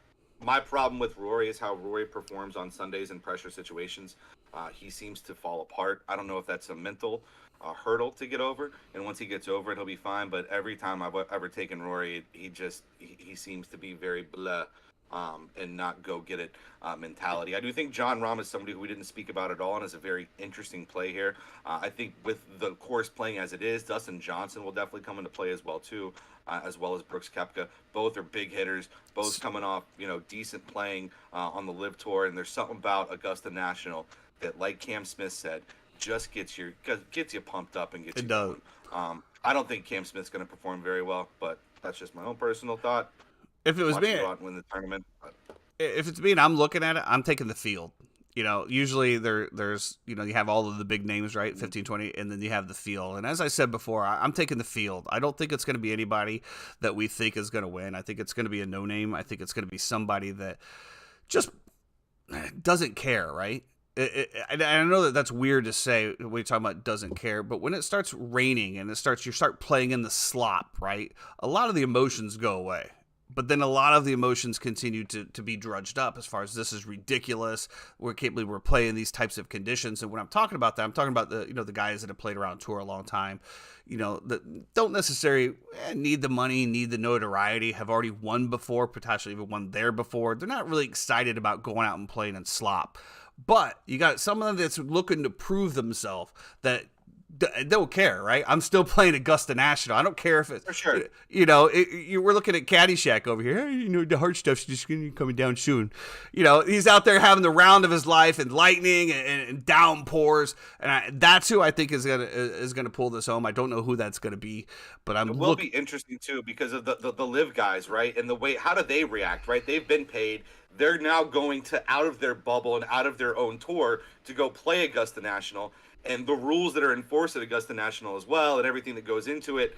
B: My problem with Rory is how Rory performs on Sundays in pressure situations. He seems to fall apart. I don't know if that's a mental hurdle to get over, and once he gets over it, he'll be fine. But every time I've ever taken Rory, he seems to be very blah and not go get it mentality. I do think Jon Rahm is somebody who we didn't speak about at all and is a very interesting play here. I think with the course playing as it is, Dustin Johnson will definitely come into play as well too, as well as Brooks Koepka. Both are big hitters, both coming off decent playing on the LIV Tour, and there's something about Augusta National that, like Cam Smith said, just gets you pumped up and gets you going. I don't think Cam Smith's going to perform very well, but that's just my own personal thought.
A: If it was me,
B: win the tournament.
A: If it's me and I'm looking at it, I'm taking the field. Usually there's you have all of the big names, right? 15, 20, and then you have the field. And as I said before, I'm taking the field. I don't think it's going to be anybody that we think is going to win. I think it's going to be a no-name. I think it's going to be somebody that just doesn't care, right? I know that that's weird to say when you're talking about doesn't care, but when it starts raining and you start playing in the slop, right? A lot of the emotions go away. But then a lot of the emotions continue to be drudged up as far as this is ridiculous. We can't believe we're playing these types of conditions. And when I'm talking about that, I'm talking about the guys that have played around tour a long time, that don't necessarily need the money, need the notoriety, have already won before, potentially even won there before. They're not really excited about going out and playing in slop. But you got someone that's looking to prove themselves that don't care, right? I'm still playing Augusta National. I don't care if it's
B: for sure.
A: We're looking at Caddyshack over here. Hey, the hard stuff's just going to be coming down soon. He's out there having the round of his life and lightning and downpours, and that's who I think is gonna pull this home. I don't know who that's gonna be, but it
B: will be interesting too because of the LIV guys, right? And the way how do they react, right? They've been paid. They're now going to out of their bubble and out of their own tour to go play Augusta National. And the rules that are enforced at Augusta National as well and everything that goes into it,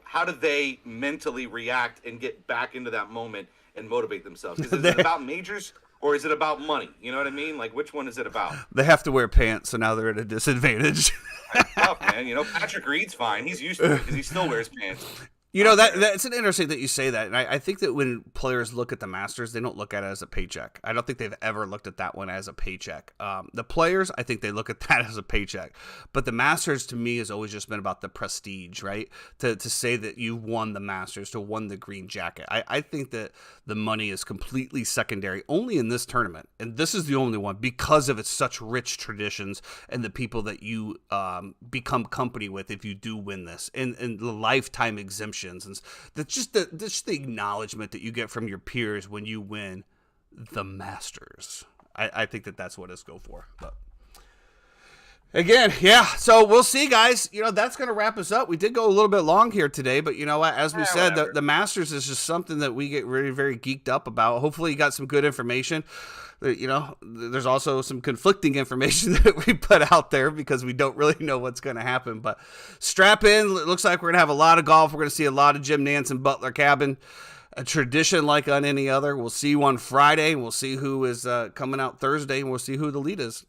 B: how do they mentally react and get back into that moment and motivate themselves? Is it about majors or is it about money? You know what I mean? Like, which one is it about?
A: They have to wear pants, so now they're at a disadvantage.
B: That's tough, man. Patrick Reed's fine. He's used to it because he still wears pants.
A: That's an interesting that you say that. And I think that when players look at the Masters, they don't look at it as a paycheck. I don't think they've ever looked at that one as a paycheck. The players, I think they look at that as a paycheck. But the Masters, to me, has always just been about the prestige, right? To say that you won the Masters, to won the green jacket. I think that the money is completely secondary, only in this tournament. And this is the only one because of its such rich traditions and the people that you become company with if you do win this. And the lifetime exemption. And just the acknowledgement that you get from your peers when you win the Masters. I think that's what it's go for. But again, yeah. So we'll see, guys. That's going to wrap us up. We did go a little bit long here today, but as we said, the Masters is just something that we get very, very geeked up about. Hopefully, you got some good information. There's also some conflicting information that we put out there because we don't really know what's going to happen. But strap in. It looks like we're going to have a lot of golf. We're going to see a lot of Jim Nantz and Butler Cabin. a tradition like on any other. We'll see you on Friday, and we'll see who is coming out Thursday, and we'll see who the lead is.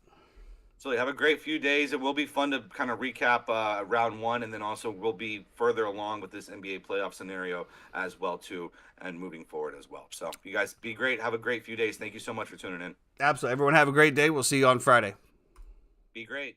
B: So have a great few days. It will be fun to kind of recap round one, and then also we'll be further along with this NBA playoff scenario as well too, and moving forward as well. So you guys be great. Have a great few days. Thank you so much for tuning in.
A: Absolutely. Everyone have a great day. We'll see you on Friday.
B: Be great.